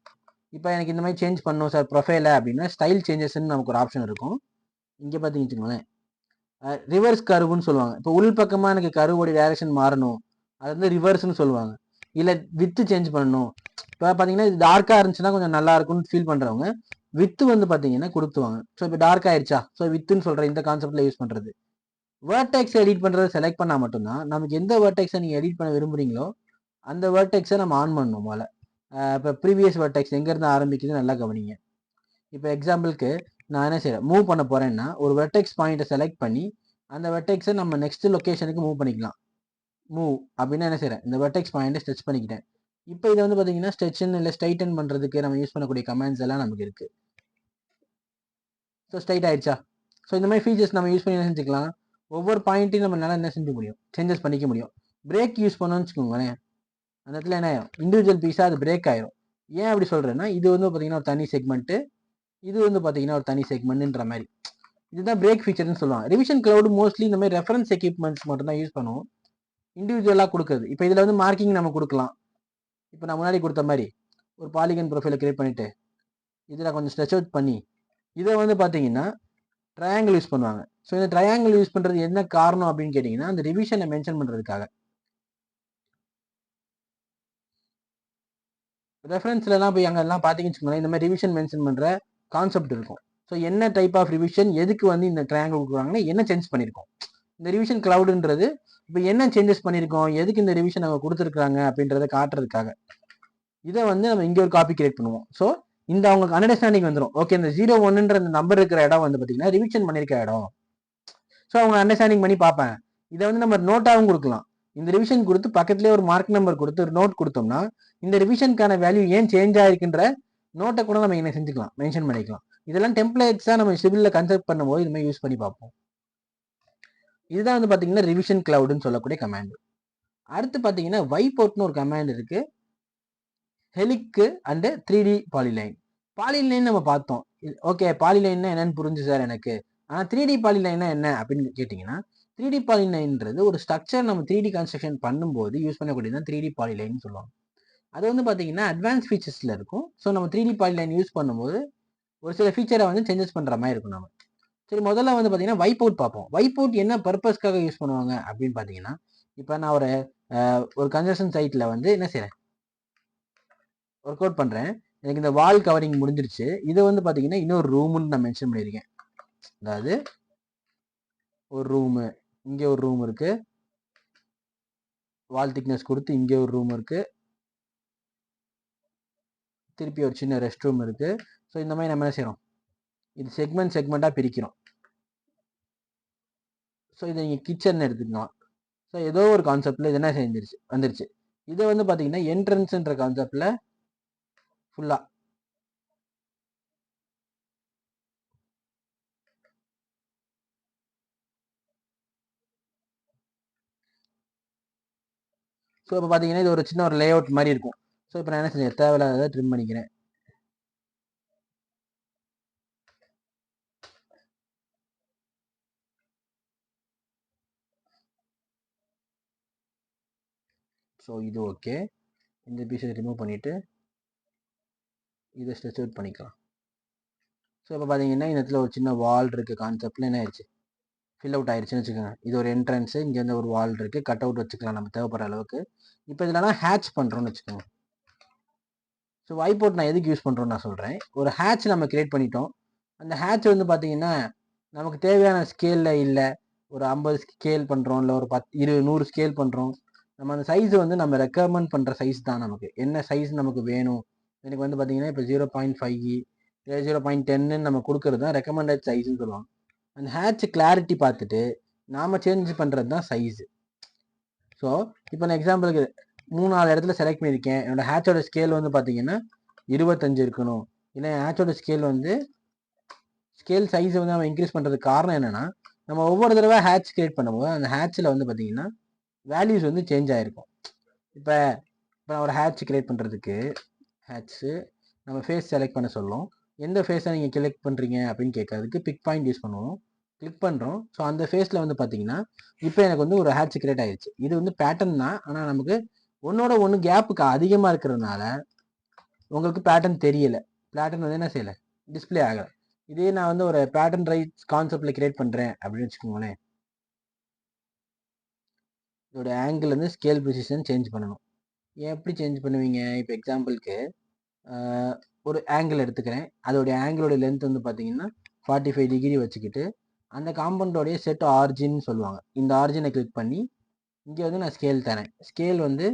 இப்போ எனக்கு இந்த மாதிரி சேஞ்ச் பண்ணணும் சார் ப்ரொஃபைலை அப்படின்னா ஸ்டைல் சேஞ்சஸ்ன்னு நமக்கு ஒரு ஆப்ஷன் இருக்கும். இங்கே பார்த்தீங்கன்னு வச்சுக்கோங்களேன், ரிவர்ஸ் கருவுன்னு சொல்லுவாங்க. இப்போ உள் பக்கமாக எனக்கு கருவோடைய டைரக்ஷன் மாறணும், அது வந்து ரிவர்ஸ்ன்னு சொல்லுவாங்க. இல்லை வித்து சேஞ்ச் பண்ணணும், இப்போ பார்த்தீங்கன்னா இது டார்க்காக இருந்துச்சுன்னா கொஞ்சம் நல்லா இருக்கும்னு ஃபீல் பண்ணுறவங்க வித்து வந்து பார்த்தீங்கன்னா கொடுத்துவாங்க. ஸோ இப்போ டார்க் ஆயிடுச்சா, ஸோ வித்துன்னு சொல்கிற இந்த கான்செப்டில் யூஸ் பண்ணுறது. வேர்டெக்ஸ் எடிட் பண்ணுறதை செலக்ட் பண்ணால் மட்டும்தான் நமக்கு எந்த வேர்டெக்ஸை நீங்கள் எடிட் பண்ண விரும்புகிறீங்களோ அந்த வேர்டெக்ஸை நம்ம ஆன் பண்ணணும் போல. இப்போ ப்ரீவியஸ் வேர்டெக்ஸ் எங்கேருந்து ஆரம்பிக்குது நல்லா கவனிங்க. இப்போ எக்ஸாம்பிளுக்கு நான் என்ன செய்கிறேன், மூவ் பண்ண போகிறேன்னா ஒரு வெர்டெக்ஸ் பாயிண்ட்டை செலக்ட் பண்ணி அந்த வெர்டெக்ஸை நம்ம நெக்ஸ்ட் லொக்கேஷனுக்கு மூவ் பண்ணிக்கலாம். மூவ் அப்படின்னா என்ன செய்கிறேன், இந்த வெர்டெக்ஸ் பாயிண்ட்டை ஸ்ட்ரெச் பண்ணிக்கிட்டேன். இப்போ இதை வந்து பார்த்தீங்கன்னா ஸ்ட்ரெச்ன் இல்லை ஸ்ட்ரைட்டன் பண்ணுறதுக்கு நம்ம யூஸ் பண்ணக்கூடிய கமெண்ட்ஸ் எல்லாம் நமக்கு இருக்குது. ஸோ ஸ்ட்ரைட் ஆயிடுச்சா, ஸோ இந்த மாதிரி ஃபீச்சர்ஸ் நம்ம யூஸ் பண்ணி என்ன செஞ்சுக்கலாம், ஒவ்வொரு பாயிண்ட்டையும் நம்ம நல்லா என்ன செஞ்சு முடியும், சேஞ்சஸ் பண்ணிக்க முடியும். பிரேக் யூஸ் பண்ணோன்னு வச்சுக்கோங்களேன், அந்த இடத்துல என்ன ஆயிரும், இண்டிவிஜுவல் பீஸாக அது பிரேக் ஆயிரும். ஏன் அப்படி சொல்கிறேன்னா இது வந்து பார்த்தீங்கன்னா ஒரு தனி செக்மெண்ட்டு, இது வந்து பார்த்தீங்கன்னா ஒரு தனி செக்மெண்ட்ன்ற மாதிரி. இதுதான் பிரேக் ஃபீச்சர்னு சொல்லுவாங்க. ரிவிஷன் கிளவுட் மோஸ்ட்லி இந்த மாதிரி ரெஃபரன்ஸ் எக்யூப்மெண்ட்ஸ் மட்டும் தான் யூஸ் பண்ணுவோம், இண்டிவிஜுவலாக கொடுக்குறது. இப்போ இதில் வந்து மார்க்கிங் நம்ம கொடுக்கலாம். இப்போ நான் முன்னாடி கொடுத்த மாதிரி ஒரு பாலிகன் ப்ரொஃபைலை கிரியேட் பண்ணிவிட்டு இதில் கொஞ்சம் ஸ்ட்ரெச் அவுட் பண்ணி இதை வந்து பார்த்தீங்கன்னா ட்ரையாங்கிள் யூஸ் பண்ணுவாங்க. ஸோ இந்த ட்ரையாங்கிள் யூஸ் பண்ணுறது என்ன காரணம் அப்படின்னு கேட்டிங்கன்னா அந்த ரிவிஷனை மென்ஷன் பண்ணுறதுக்காக. ரெஃபரன்ஸ்லாம் போய் அங்கெல்லாம் பார்த்தீங்கன்னு வச்சுக்கோங்களேன், இந்த மாதிரி ரிவிஷன் மென்ஷன் பண்ணுற கான்செப்ட் இருக்கும். ஸோ என்ன டைப் ஆஃப் ரிவிஷன், எதுக்கு வந்து இந்த ட்ரையாங்கிள் கொடுக்குறாங்கன்னா என்ன சேஞ்ச் பண்ணியிருக்கோம், இந்த ரிவிஷன் கிளவுடுன்றது இப்போ என்ன சேஞ்சஸ் பண்ணியிருக்கோம், எதுக்கு இந்த ரிவிஷன் அவங்க கொடுத்துருக்காங்க அப்படின்றத காட்டுறதுக்காக. இதை வந்து நம்ம இங்கே ஒரு காப்பி கிரியேட் பண்ணுவோம். ஸோ இந்த அவங்களுக்கு அண்டர்ஸ்டாண்டிங் வந்துடும். ஓகே, இந்த 01ன்ற இந்த நம்பர் இருக்கிற இடம் வந்து பார்த்தீங்கன்னா ரிவிஷன் பண்ணியிருக்க இடம். ஸோ அவங்க அண்டர்ஸ்டாண்டிங் பண்ணி பார்ப்பாங்க. இதை வந்து நம்ம நோட்டாகவும் கொடுக்கலாம். இந்த ரிவிஷன் கொடுத்து பக்கத்துலேயே ஒரு மார்க் நம்பர் கொடுத்து ஒரு நோட் கொடுத்தோம்னா இந்த ரிவிஷனுக்கான வேல்யூ ஏன் சேஞ்ச் ஆகிருக்குன்ற நோட்டை கூட நம்ம என்ன செஞ்சுக்கலாம், மென்ஷன் பண்ணிக்கலாம். இதெல்லாம் டெம்ப்ளேட்ஸாக நம்ம சிவிலில் கன்செப்ட் பண்ணும்போது இது மாதிரி யூஸ் பண்ணி பார்ப்போம். இதுதான் வந்து பார்த்தீங்கன்னா ரிவிஷன் கிளவுடுன்னு சொல்லக்கூடிய கமாண்ட். அடுத்து பார்த்தீங்கன்னா வைப் அவுட்னு ஒரு கமாண்ட் இருக்கு, ஹெலிக்கு அண்ட் 3D பாலிலைன். பாலிலைன் நம்ம பார்த்தோம். ஓகே, பாலிலைன்னா என்னன்னு புரிஞ்சு சார் எனக்கு. ஆனால் 3D பாலிலைன்னா என்ன அப்படின்னு கேட்டிங்கன்னா 3D பாலிலைன்றது ஒரு ஸ்ட்ரக்சர் நம்ம 3D கன்ஸ்ட்ரக்ஷன் பண்ணும்போது யூஸ் பண்ணக்கூடியதான் 3D பாலிலைன் சொல்லுவாங்க. அது வந்து பார்த்தீங்கன்னா அட்வான்ஸ் ஃபீச்சர்ஸில் இருக்கும். ஸோ நம்ம 3D பாலிலைன் யூஸ் பண்ணும்போது ஒரு சில ஃபீச்சரை வந்து சேஞ்சஸ் பண்ணுற மாதிரி இருக்கும் நம்ம. சரி, முதல்ல வந்து பார்த்தீங்கன்னா வைப் அவுட் பார்ப்போம். வைப் அவுட் என்ன பர்பஸ்க்காக யூஸ் பண்ணுவாங்க அப்படின்னு பார்த்தீங்கன்னா, இப்போ நான் ஒரு கன்ஸ்ட்ரக்ஷன் சைட்டில் வந்து என்ன செய்கிறேன், ஒர்க் அவுட் பண்ணுறேன். எனக்கு இந்த வால் கவரிங் முடிஞ்சிருச்சு. இதை வந்து பார்த்தீங்கன்னா இன்னொரு ரூமுன்னு நான் மென்ஷன் பண்ணியிருக்கேன். அதாவது ஒரு ரூமு, இங்கே ஒரு ரூம் இருக்கு, வால் திக்னஸ் கொடுத்து இங்கே ஒரு ரூம் இருக்கு, திருப்பி ஒரு சின்ன ரெஸ்ட் ரூம் இருக்கு. ஸோ இந்த மாதிரி நம்ம என்ன செய்கிறோம், இது செக்மெண்ட்டாக பிரிக்கிறோம். ஸோ இதை நீங்கள் கிச்சன் எடுத்துக்கலாம். ஸோ ஏதோ ஒரு கான்செப்டில் இது என்ன வந்துருச்சு. இதை வந்து பார்த்தீங்கன்னா என்ட்ரன்ஸ்ன்ற கான்செப்டில் ஃபுல்லாக ஸோ இப்போ பார்த்தீங்கன்னா இது ஒரு சின்ன ஒரு லே அவுட் மாதிரி இருக்கும். ஸோ இப்போ நான் என்ன செஞ்சேன், தேவையில்லாத ட்ரிம் பண்ணிக்கிறேன். ஸோ இது ஓகே, இந்த பீஸை ரிமூவ் பண்ணிவிட்டு இதை ஸ்ட்ரெச் அவுட் பண்ணிக்கலாம். ஸோ இப்போ பார்த்தீங்கன்னா இந்த இடத்துல ஒரு சின்ன வால் இருக்குது, கான்செப்டில் என்ன ஆயிடுச்சு, ஃபில் அவுட் ஆயிடுச்சுன்னு வச்சுக்கோங்க. இது ஒரு என்ட்ரன்ஸு, இங்கே வந்து ஒரு வால் இருக்குது, கட் அவுட் வச்சுக்கலாம் நம்ம தேவைப்படுற அளவுக்கு. இப்போ இதெல்லாம் ஹேட்ச் பண்ணுறோன்னு வச்சுக்கோங்க. ஸோ வைப் அவுட் நான் எதுக்கு யூஸ் பண்ணுறோன்னு நான் சொல்கிறேன். ஒரு ஹேட்ச் நம்ம கிரியேட் பண்ணிட்டோம். அந்த ஹேட்ச் வந்து பார்த்தீங்கன்னா நமக்கு தேவையான ஸ்கேலில் இல்லை, ஒரு 50 ஸ்கேல் பண்ணுறோம், இல்லை ஒரு 10 20 100 ஸ்கேல் பண்ணுறோம். நம்ம அந்த சைஸு வந்து நம்ம ரெக்கமெண்ட் பண்ணுற சைஸ் தான், நமக்கு என்ன சைஸ் நமக்கு வேணும். எனக்கு வந்து பார்த்தீங்கன்னா இப்போ 0.5 0.10 நம்ம கொடுக்கறது தான் ரெக்கமெண்டட் சைஸ்ன்னு சொல்லுவாங்க. அந்த ஹேட்ச் கிளாரிட்டி பார்த்துட்டு நாம் சேஞ்ச் பண்ணுறது தான் சைஸு. ஸோ இப்போ நான் எக்ஸாம்பிளுக்கு 3-4 இடத்துல செலக்ட் பண்ணியிருக்கேன். என்னோட ஹேட்சோட ஸ்கேல் வந்து பார்த்தீங்கன்னா 25 இருக்கணும். இல்லை ஹேட்சோட ஸ்கேல் சைஸை வந்து நம்ம இன்க்ரீஸ் பண்ணுறதுக்கு காரணம் என்னென்னா, நம்ம ஒவ்வொரு தடவை ஹேட்ச் கிரியேட் பண்ணும்போது அந்த ஹேட்சில் வந்து பார்த்தீங்கன்னா வேல்யூஸ் வந்து சேஞ்ச் ஆகிருக்கும். இப்போ நான் ஒரு ஹேட்ச் கிரியேட் பண்ணுறதுக்கு ஹேட்ச்சு நம்ம ஃபேஸ் செலக்ட் பண்ண சொல்லும். எந்த ஃபேஸை நீங்கள் செலக்ட் பண்ணுறீங்க அப்படின்னு கேட்கறதுக்கு பிக் பாயிண்ட் யூஸ் பண்ணுவோம். கிளிக் பண்ணுறோம். ஸோ அந்த ஃபேஸில் வந்து பார்த்தீங்கன்னா இப்போ எனக்கு வந்து ஒரு ஹேட்ச் கிரியேட் ஆகிடுச்சு. இது வந்து பேட்டர்ன் தான், ஆனால் நமக்கு ஒன்னோட ஒன்று கேப்புக்கு அதிகமாக இருக்கிறதுனால உங்களுக்கு பேட்டர்ன் தெரியலை. பேட்டர்ன் வந்து என்ன செய்யலை, டிஸ்பிளே ஆகலை. இதே நான் வந்து ஒரு பேட்டர்ன் ரைட்ஸ் கான்செப்டில் கிரியேட் பண்ணுறேன் அப்படின்னு வச்சுக்கோங்களேன். இதோட ஆங்கிள் வந்து ஸ்கேல் ப்ரிசிஷன் சேஞ்ச் பண்ணணும். எப்படி சேஞ்ச் பண்ணுவீங்க, இப்போ எக்ஸாம்பிளுக்கு ஒரு ஆங்கிள் எடுத்துக்கிறேன். அதோடைய ஆங்கிளோட லென்த் வந்து பார்த்தீங்கன்னா 45 டிகிரி வச்சுக்கிட்டு அந்த காம்பவுண்டோடைய செட் ஆர்ஜின் சொல்லுவாங்க. இந்த ஆர்ஜினை கிளிக் பண்ணி இங்கே வந்து நான் ஸ்கேல் தரேன். ஸ்கேல் வந்து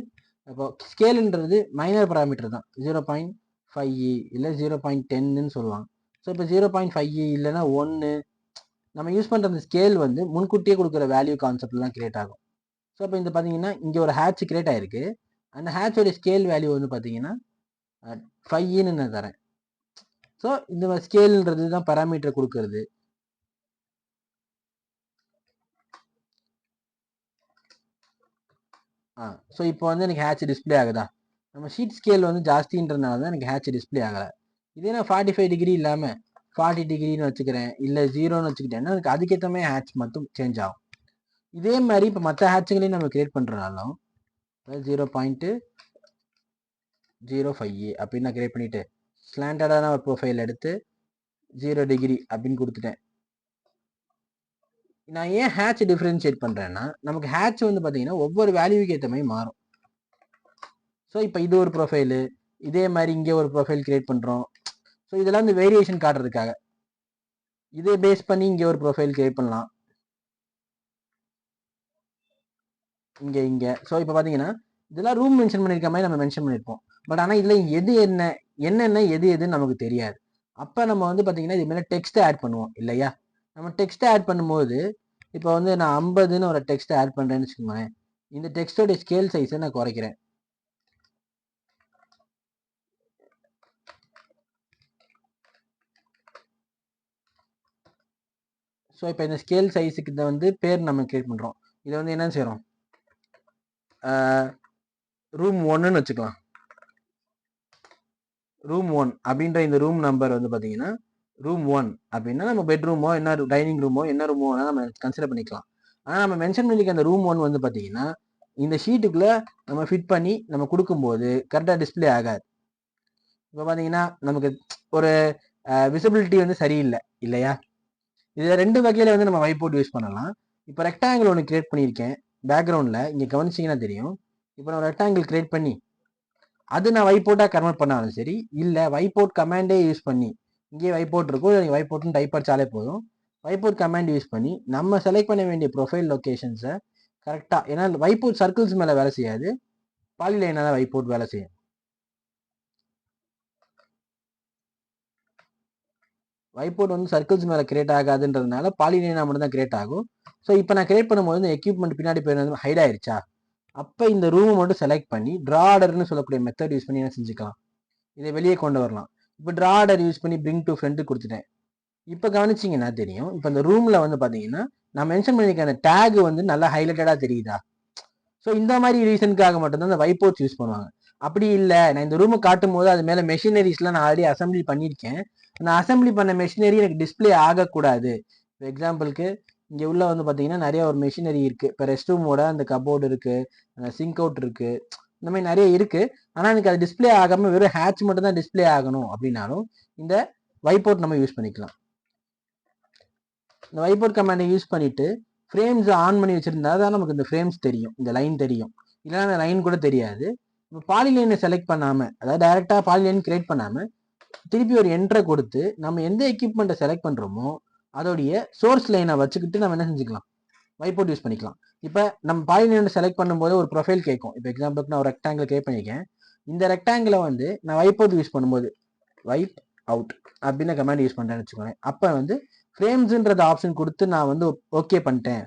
இப்போ ஸ்கேலுன்றது மைனர் பராமீட்டர் தான், 0.5 இல்லை 0.10ன்னு சொல்லுவாங்க. ஸோ இப்போ 0.5 இல்லைன்னா 1 நம்ம யூஸ் பண்ணுற அந்த ஸ்கேல் வந்து முன்கூட்டியே கொடுக்குற வேல்யூ கான்செப்ட்லாம் கிரியேட் ஆகும். ஸோ இப்போ இந்த பார்த்தீங்கன்னா இங்கே ஒரு ஹேட்ச் கிரியேட் ஆகிருக்கு. அந்த ஹேட்சோடைய ஸ்கேல் வேல்யூ வந்து பார்த்தீங்கன்னா 5ன்னு நான் தரேன். ஸோ இந்த ஸ்கேல்ன்றது தான் பராமீட்டர் கொடுக்கறது. ஸோ இப்போ வந்து எனக்கு ஹேட்ச் டிஸ்பிளே ஆகுதா, நம்ம ஷீட் ஸ்கேல் வந்து ஜாஸ்தின்றதுனால தான் எனக்கு ஹேட்ச் டிஸ்பிளே ஆகலை. இதே நான் 45 டிகிரி இல்லாமல் 40 டிகிரின்னு வச்சுக்கிறேன், இல்லை 0ன்னு வச்சுக்கிட்டேன்னா எனக்கு அதுக்கேற்ற மாதிரி ஹேட்ச் மட்டும் சேஞ்ச் ஆகும். இதே மாதிரி இப்போ மற்ற ஹேட்சுகளையும் நம்ம கிரியேட் பண்ணுறனாலும் 0.05 அப்படின்னு நான் கிரியேட் பண்ணிவிட்டு ஸ்லாண்டடான ஒரு ப்ரொஃபைல் எடுத்து 0 டிகிரி அப்படின்னு கொடுத்துட்டேன். நான் ஏன் ஹேட்ச் டிஃப்ரென்ஷியேட் பண்ணுறேன்னா, நமக்கு ஹேட்ச் வந்து பார்த்தீங்கன்னா ஒவ்வொரு வேல்யூக்கு ஏற்ற மாதிரி மாறும். ஸோ இப்போ இது ஒரு ப்ரொஃபைலு, இதே மாதிரி இங்கே ஒரு ப்ரொஃபைல் கிரியேட் பண்ணுறோம். ஸோ இதெல்லாம் வந்து வேரியேஷன் காட்டுறதுக்காக இதே பேஸ் பண்ணி இங்கே ஒரு ப்ரொஃபைல் கிரியேட் பண்ணலாம் இங்கே. ஸோ இப்போ பார்த்தீங்கன்னா இதெல்லாம் ரூம் மென்ஷன் பண்ணியிருக்க மாதிரி நம்ம மென்ஷன் பண்ணியிருப்போம். பட் ஆனால் இதில் எது என்னென்ன எதுன்னு நமக்கு தெரியாது. அப்போ நம்ம வந்து பார்த்தீங்கன்னா இது மேலே டெக்ஸ்ட்டை ஆட் பண்ணுவோம் இல்லையா. நம்ம டெக்ஸ்ட்டை ஆட் பண்ணும்போது இப்போ வந்து நான் 50ன்னு ஒரு டெக்ஸ்ட் ஆட் பண்ணுறேன்னு வச்சுக்கோங்களேன். இந்த டெக்ஸ்டோட ஸ்கேல் சைஸை நான் குறைக்கிறேன். ஸோ இப்போ இந்த ஸ்கேல் சைஸுக்கு இதை வந்து பேர் நம்ம கிரியேட் பண்ணுறோம். இதை வந்து என்ன செய்கிறோம், ரூம் 1ன்னு வச்சுக்கலாம். ரூம் 1 அப்படின்ற இந்த ரூம் நம்பர் வந்து பார்த்தீங்கன்னா ரூம் 1 அப்படின்னா நம்ம பெட்ரூமோ என்ன டைனிங் ரூமோ என்ன ரூமோ நம்ம கன்சிடர் பண்ணிக்கலாம். ஆனால் நம்ம மென்ஷன் பண்ணிக்க அந்த ரூம் 1 வந்து பார்த்தீங்கன்னா இந்த ஷீட்டுக்குள்ளே நம்ம ஃபிட் பண்ணி நம்ம கொடுக்கும்போது கரெக்டாக டிஸ்பிளே ஆகாது. இப்போ பார்த்தீங்கன்னா நமக்கு ஒரு விசிபிலிட்டி வந்து சரியில்லை இல்லையா. இதில் 2 வகையில் வந்து நம்ம ஒயிட் போர்ட் யூஸ் பண்ணலாம். இப்போ ரெக்டாங்கிள் ஒன்று கிரியேட் பண்ணியிருக்கேன் பேக்ரவுண்டில், இங்கே கவனிச்சிங்கன்னா தெரியும். இப்போ நான் ரெக்டாங்கிள் கிரியேட் பண்ணி அது நான் ஒயிட் போர்ட்டாக கன்வெர்ட் பண்ணாலும் சரி, இல்லை ஒயிட் போர்ட் கமாண்டே யூஸ் பண்ணி, இங்கே ஒயிட் போர்ட் இருக்கும், ஒயிட் போர்ட்னு டைப் அடிச்சாலே போதும். ஒயிட் போர்ட் கமாண்ட் யூஸ் பண்ணி நம்ம செலக்ட் பண்ண வேண்டிய ப்ரொஃபைல் லொக்கேஷன்ஸை கரெக்டாக, ஏன்னா ஒயிட் போர்ட் சர்க்கிள்ஸ் மேலே வேலை செய்யாது, பாலிலைனாக தான் ஒயிட் போர்ட் வேலை செய்யும். ஒயிட் போர்ட் வந்து சர்க்கிள்ஸ் மேலே கிரியேட் ஆகாதுன்றதுனால பாலிலைனா மட்டும் தான் கிரியேட் ஆகும். ஸோ இப்போ நான் கிரியேட் பண்ணும்போது இந்த எக்யூப்மெண்ட் பின்னாடி போய் ஹைட் ஆயிருச்சா, அப்போ இந்த ரூமை மட்டும் செலக்ட் பண்ணி ட்ரா ஆர்டர்னு சொல்லக்கூடிய மெத்தட் யூஸ் பண்ணி என்ன செஞ்சுக்கலாம், இதை வெளியே கொண்டு வரலாம். இப்போ ட்ரா ஆர்டர் யூஸ் பண்ணி பிரிங் டு ஃப்ரண்ட் கொடுத்துட்டேன். இப்போ கவனிச்சிங்கன்னா தெரியும், இப்போ இந்த ரூமில் வந்து பார்த்தீங்கன்னா நான் மென்ஷன் பண்ணியிருக்க அந்த டேக் வந்து நல்லா ஹைலைட்டடாக தெரியுதா. ஸோ இந்த மாதிரி ரீசனுக்காக மட்டும்தான் இந்த ஒயிட் போர்ட்ஸ் யூஸ் பண்ணுவாங்க. அப்படி இல்லை, நான் இந்த ரூமை காட்டும் போது அது மேலே மெஷினரிஸ்லாம் நான் ஆல்ரெடி அசம்பிளி பண்ணியிருக்கேன், நான் அசம்பிளி பண்ண மெஷினரி எனக்கு டிஸ்பிளே ஆகக்கூடாது. இப்போ எக்ஸாம்பிளுக்கு இங்கே உள்ள வந்து பார்த்தீங்கன்னா நிறைய ஒரு மெஷினரி இருக்குது. இப்போ ரெஸ்ட் ரூமோட அந்த கபோர்டு இருக்குது, சிங்க் அவுட் இருக்குது, இந்த மாதிரி நிறைய இருக்குது. ஆனால் எனக்கு அது டிஸ்பிளே ஆகாமல் வெறும் ஹேட்ச் மட்டும் தான் டிஸ்பிளே ஆகணும் அப்படின்னாலும் இந்த ஒயிட் போர்ட் நம்ம யூஸ் பண்ணிக்கலாம். இந்த ஒயிட் போர்ட் கமாண்டை யூஸ் பண்ணிட்டு ஃப்ரேம்ஸ் ஆன் பண்ணி வச்சிருந்தா தான் நமக்கு இந்த ஃப்ரேம்ஸ் தெரியும், இந்த லைன் தெரியும். இல்லைன்னா அந்த லைன் கூட தெரியாது. இப்போ பாலிலைனை செலக்ட் பண்ணாமல், அதாவது டைரெக்டாக பாலிலைன் கிரியேட் பண்ணாமல் திருப்பி ஒரு என்ட்ரை கொடுத்து நம்ம எந்த எக்யூப்மெண்ட்டை செலக்ட் பண்ணுறோமோ அதோடைய சோர்ஸ் லைனை வச்சுக்கிட்டு நம்ம என்ன செஞ்சுக்கலாம், ஒயிட் போர்ட் யூஸ் பண்ணிக்கலாம். இப்போ நம்ம பாலிலைனை செலக்ட் பண்ணும்போது ஒரு ப்ரொஃபைல் கேட்கும். இப்போ எக்ஸாம்பிளுக்கு நான் ஒரு ரெக்டாங்கிள் கிரியேட் பண்ணியிருக்கேன். இந்த ரெக்டாங்கிளை வந்து நான் ஒயிட் போர்ட் யூஸ் பண்ணும்போது வைப் அவுட் அப்படின்னு கமாண்ட் யூஸ் பண்ணுறேன்னு வச்சுக்கோங்களேன். அப்போ வந்து ஃப்ரேம்ஸுன்றது ஆப்ஷன் கொடுத்து நான் வந்து ஓகே பண்ணிட்டேன்,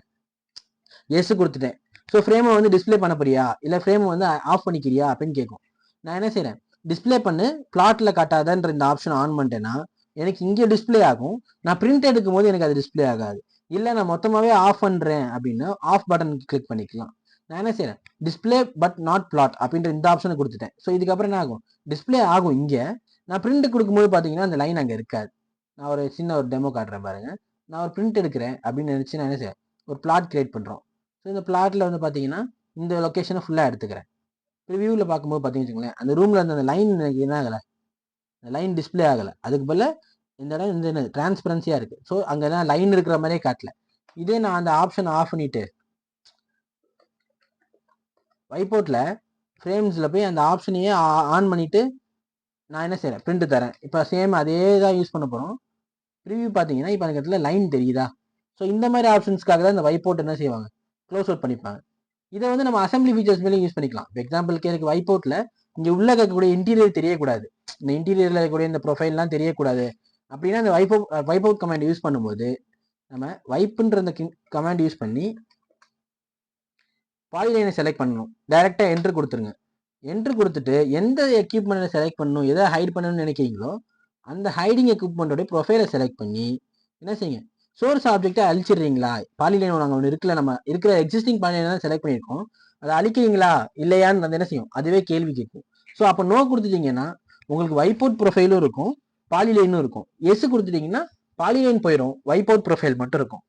எஸ் கொடுத்துட்டேன். ஸோ ஃப்ரேமை வந்து டிஸ்பிளே பண்ண போறியா இல்லை ஃப்ரேமை வந்து ஆஃப் பண்ணிக்கிறியா அப்படின்னு கேட்கும். நான் என்ன செய்கிறேன், டிஸ்பிளே பண்ணு பிளாட்டில் காட்டாதன்ற இந்த ஆப்ஷன் ஆன் பண்ணிட்டேன்னா எனக்கு இங்கே டிஸ்பிளே ஆகும். நான் பிரிண்ட் எடுக்கும் போது எனக்கு அது டிஸ்பிளே ஆகாது. இல்லை நான் மொத்தமாகவே ஆஃப் பண்ணுறேன் அப்படின்னா ஆஃப் பட்டன் கிளிக் பண்ணிக்கலாம். நான் என்ன செய்கிறேன், டிஸ்பிளே பட் நாட் பிளாட் அப்படின்ற இந்த ஆப்ஷனை கொடுத்துட்டேன். ஸோ இதுக்கப்புறம் என்ன ஆகும், டிஸ்பிளே ஆகும். இங்கே நான் பிரிண்ட் கொடுக்கும்போது பார்த்தீங்கன்னா அந்த லைன் அங்கே இருக்காது. நான் ஒரு சின்ன ஒரு டெமோ காட்டுறேன் பாருங்க. நான் ஒரு பிரிண்ட் எடுக்கிறேன் அப்படின்னு நினச்சி நான் என்ன செய்யறேன், ஒரு பிளாட் கிரியேட் பண்ணுறோம். ஸோ இந்த பிளாட்டில் வந்து பார்த்தீங்கன்னா இந்த லொக்கேஷனை ஃபுல்லாக எடுத்துக்கிறேன். ரிவ்யூவில் பார்க்கும்போது பார்த்தீங்கன்னு வச்சுக்கோங்களேன், அந்த ரூமில் அந்த லைன் எனக்கு என்ன ஆகலை, அந்த லைன் டிஸ்பிளே ஆகலை. அதுக்கு பதில் இந்த இடம் இந்த டிரான்ஸ்பரன்சியாக இருக்குது. ஸோ அங்கே தான் லைன் இருக்கிற மாதிரியே காட்டல. இதே நான் அந்த ஆப்ஷன் ஆஃப் பண்ணிட்டு ஒயிட் போர்ட்டில் ஃப்ரேம்ஸில் போய் அந்த ஆப்ஷனையே ஆன் பண்ணிவிட்டு நான் என்ன செய்கிறேன், பிரிண்ட் தரேன். இப்போ சேம் அதே தான் யூஸ் பண்ண போகிறோம். ரிவ்யூ பார்த்தீங்கன்னா இப்போ எனக்கு இடத்துல லைன் தெரியுதா. ஸோ இந்த மாதிரி ஆப்ஷன்ஸ்க்காக தான் இந்த ஒயிட் போர்ட் என்ன செய்வாங்க, க்ளோஸ் அவுட் பண்ணிப்பாங்க. இதை வந்து நம்ம அசம்பிளி ஃபீச்சர்ஸ் மேலே யூஸ் பண்ணிக்கலாம். இப்போ எக்ஸாம்பிளுக்கு எனக்கு ஒயிட் போர்ட்டில் இங்கே உள்ள இருக்கக்கூடிய இன்டீரியர் தெரியக்கூடாது, இந்த இன்டீரியரில் இருக்கக்கூடிய இந்த ப்ரொஃபைல்லாம் தெரியக்கூடாது அப்படின்னா இந்த வைப் அவுட் கமாண்ட் யூஸ் பண்ணும்போது நம்ம வைப்புன்ற அந்த கமாண்ட் யூஸ் பண்ணி பாலிலைனை செலக்ட் பண்ணணும். டைரெக்டாக என்ட்ரு கொடுத்துருங்க. என்ட்ரு கொடுத்துட்டு எந்த எக்யூப்மெண்ட்டை செலக்ட் பண்ணணும், எதை ஹைட் பண்ணணும்னு நினைக்கிறீங்களோ அந்த ஹைடிங் எக்யூப்மெண்ட்டோட ப்ரொஃபைலை செலக்ட் பண்ணி என்ன செய்யுங்க, சோர்ஸ் ஆப்ஜெக்டை அழிச்சிடுறீங்களா. பாலிலைன் நாங்கள் ஒன்று இருக்குல்ல, நம்ம இருக்கிற எக்ஸிஸ்டிங் பாலிலைன் தான் செலக்ட் பண்ணியிருக்கோம், அதை அழிக்கிறீங்களா இல்லையான்னு வந்து என்ன செய்யும், அதுவே கேள்வி கேட்கும். ஸோ அப்போ நோ கொடுத்துட்டீங்கன்னா உங்களுக்கு வைப் அவுட் ப்ரொஃபைலும் இருக்கும் பாலிலைனும் இருக்கும். எஸ் கொடுத்துட்டீங்கன்னா பாலிலைன் போயிடும், வைப் அவுட் ப்ரொஃபைல் மட்டும் இருக்கும்.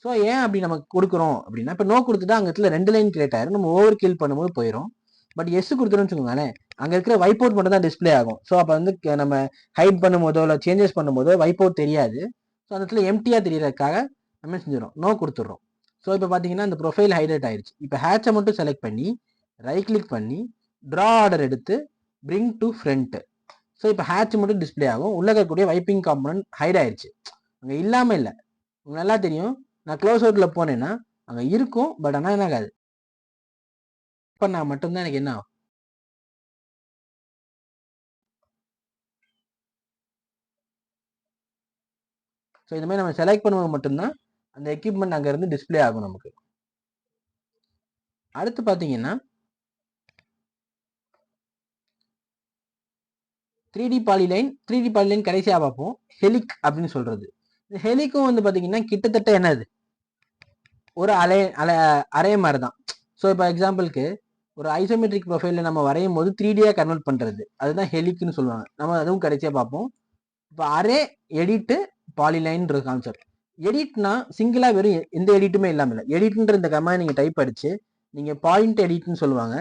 ஸோ ஏன் அப்படி நமக்கு கொடுக்குறோம் அப்படின்னா, இப்போ நோ கொடுத்துட்டா அங்கே இடத்துல 2 லைன் கிரியேட் ஆயிரும், நம்ம ஓவர் கில் பண்ணும்போது போயிடும். பட் எஸ் கொடுத்துருன்னு வச்சுக்கோங்களேன், அங்கே இருக்கிற வைப் அவுட் மட்டும் தான் டிஸ்பிளே ஆகும். ஸோ அப்போ வந்து நம்ம ஹைட் பண்ணும்போதோ இல்லை சேஞ்சஸ் பண்ணும்போதோ வைப் அவுட் தெரியாது. ஸோ அந்த இடத்துல எம்டியாக தெரியறதுக்காக நம்ம செஞ்சிடும், நோ கொடுத்துட்றோம். ஸோ இப்போ பார்த்தீங்கன்னா அந்த ப்ரொஃபைல் ஹைலைட் ஆயிடுச்சு. இப்போ ஹேட்சை மட்டும் செலக்ட் பண்ணி ரைட் கிளிக் பண்ணி ட்ரா ஆர்டர் எடுத்து பிரிங் டு ஃப்ரண்ட். ஸோ இப்போ ஹேட்ச் மட்டும் டிஸ்பிளே ஆகும், உள்ள இருக்கக்கூடிய வைப்பிங் காம்பனன்ட் ஹைட் ஆயிடுச்சு, அங்கே இல்லாமல் இல்லை. உங்களுக்கு நல்லா தெரியும், நான் க்ளோஸ் அவுட்டில் போனேன்னா அங்கே இருக்கும், பட் ஆனால் என்ன ஆகாது, இப்போ நான் மட்டும்தான் எனக்கு என்ன ஆகும். ஸோ இந்த மாதிரி நம்ம செலக்ட் பண்ணும்போது மட்டும்தான் அந்த எக்யூப்மெண்ட் அங்கேருந்து டிஸ்பிளே ஆகும் நமக்கு. அடுத்து பார்த்தீங்கன்னா 3D பாலிலைன் கடைசியாக பார்ப்போம். ஹெலிக் அப்படின்னு சொல்றது. இந்த ஹெலிக்கும் வந்து பார்த்தீங்கன்னா கிட்டத்தட்ட என்னது ஒரு அரே மாதிரி தான். ஸோ இப்போ எக்ஸாம்பிளுக்கு ஒரு ஐசோமெட்ரிக் ப்ரொஃபைலில் நம்ம வரையும் போது 3Dயாக கன்வெர்ட் பண்ணுறது அதுதான் ஹெலிக்னு சொல்லுவாங்க. நம்ம அதுவும் கடைசியாக பார்ப்போம். இப்போ அரே எடிட்டு பாலிலைன்ற கான்செப்ட். எடிட்னா சிங்கிளாக வெறும் எந்த எடிட்டுமே இல்லாமல் இல்லை. எடிட்ன்ற இந்த கமாண்ட் நீங்கள் டைப் அடிச்சு நீங்கள் பாயிண்ட் எடிட்னு சொல்லுவாங்க,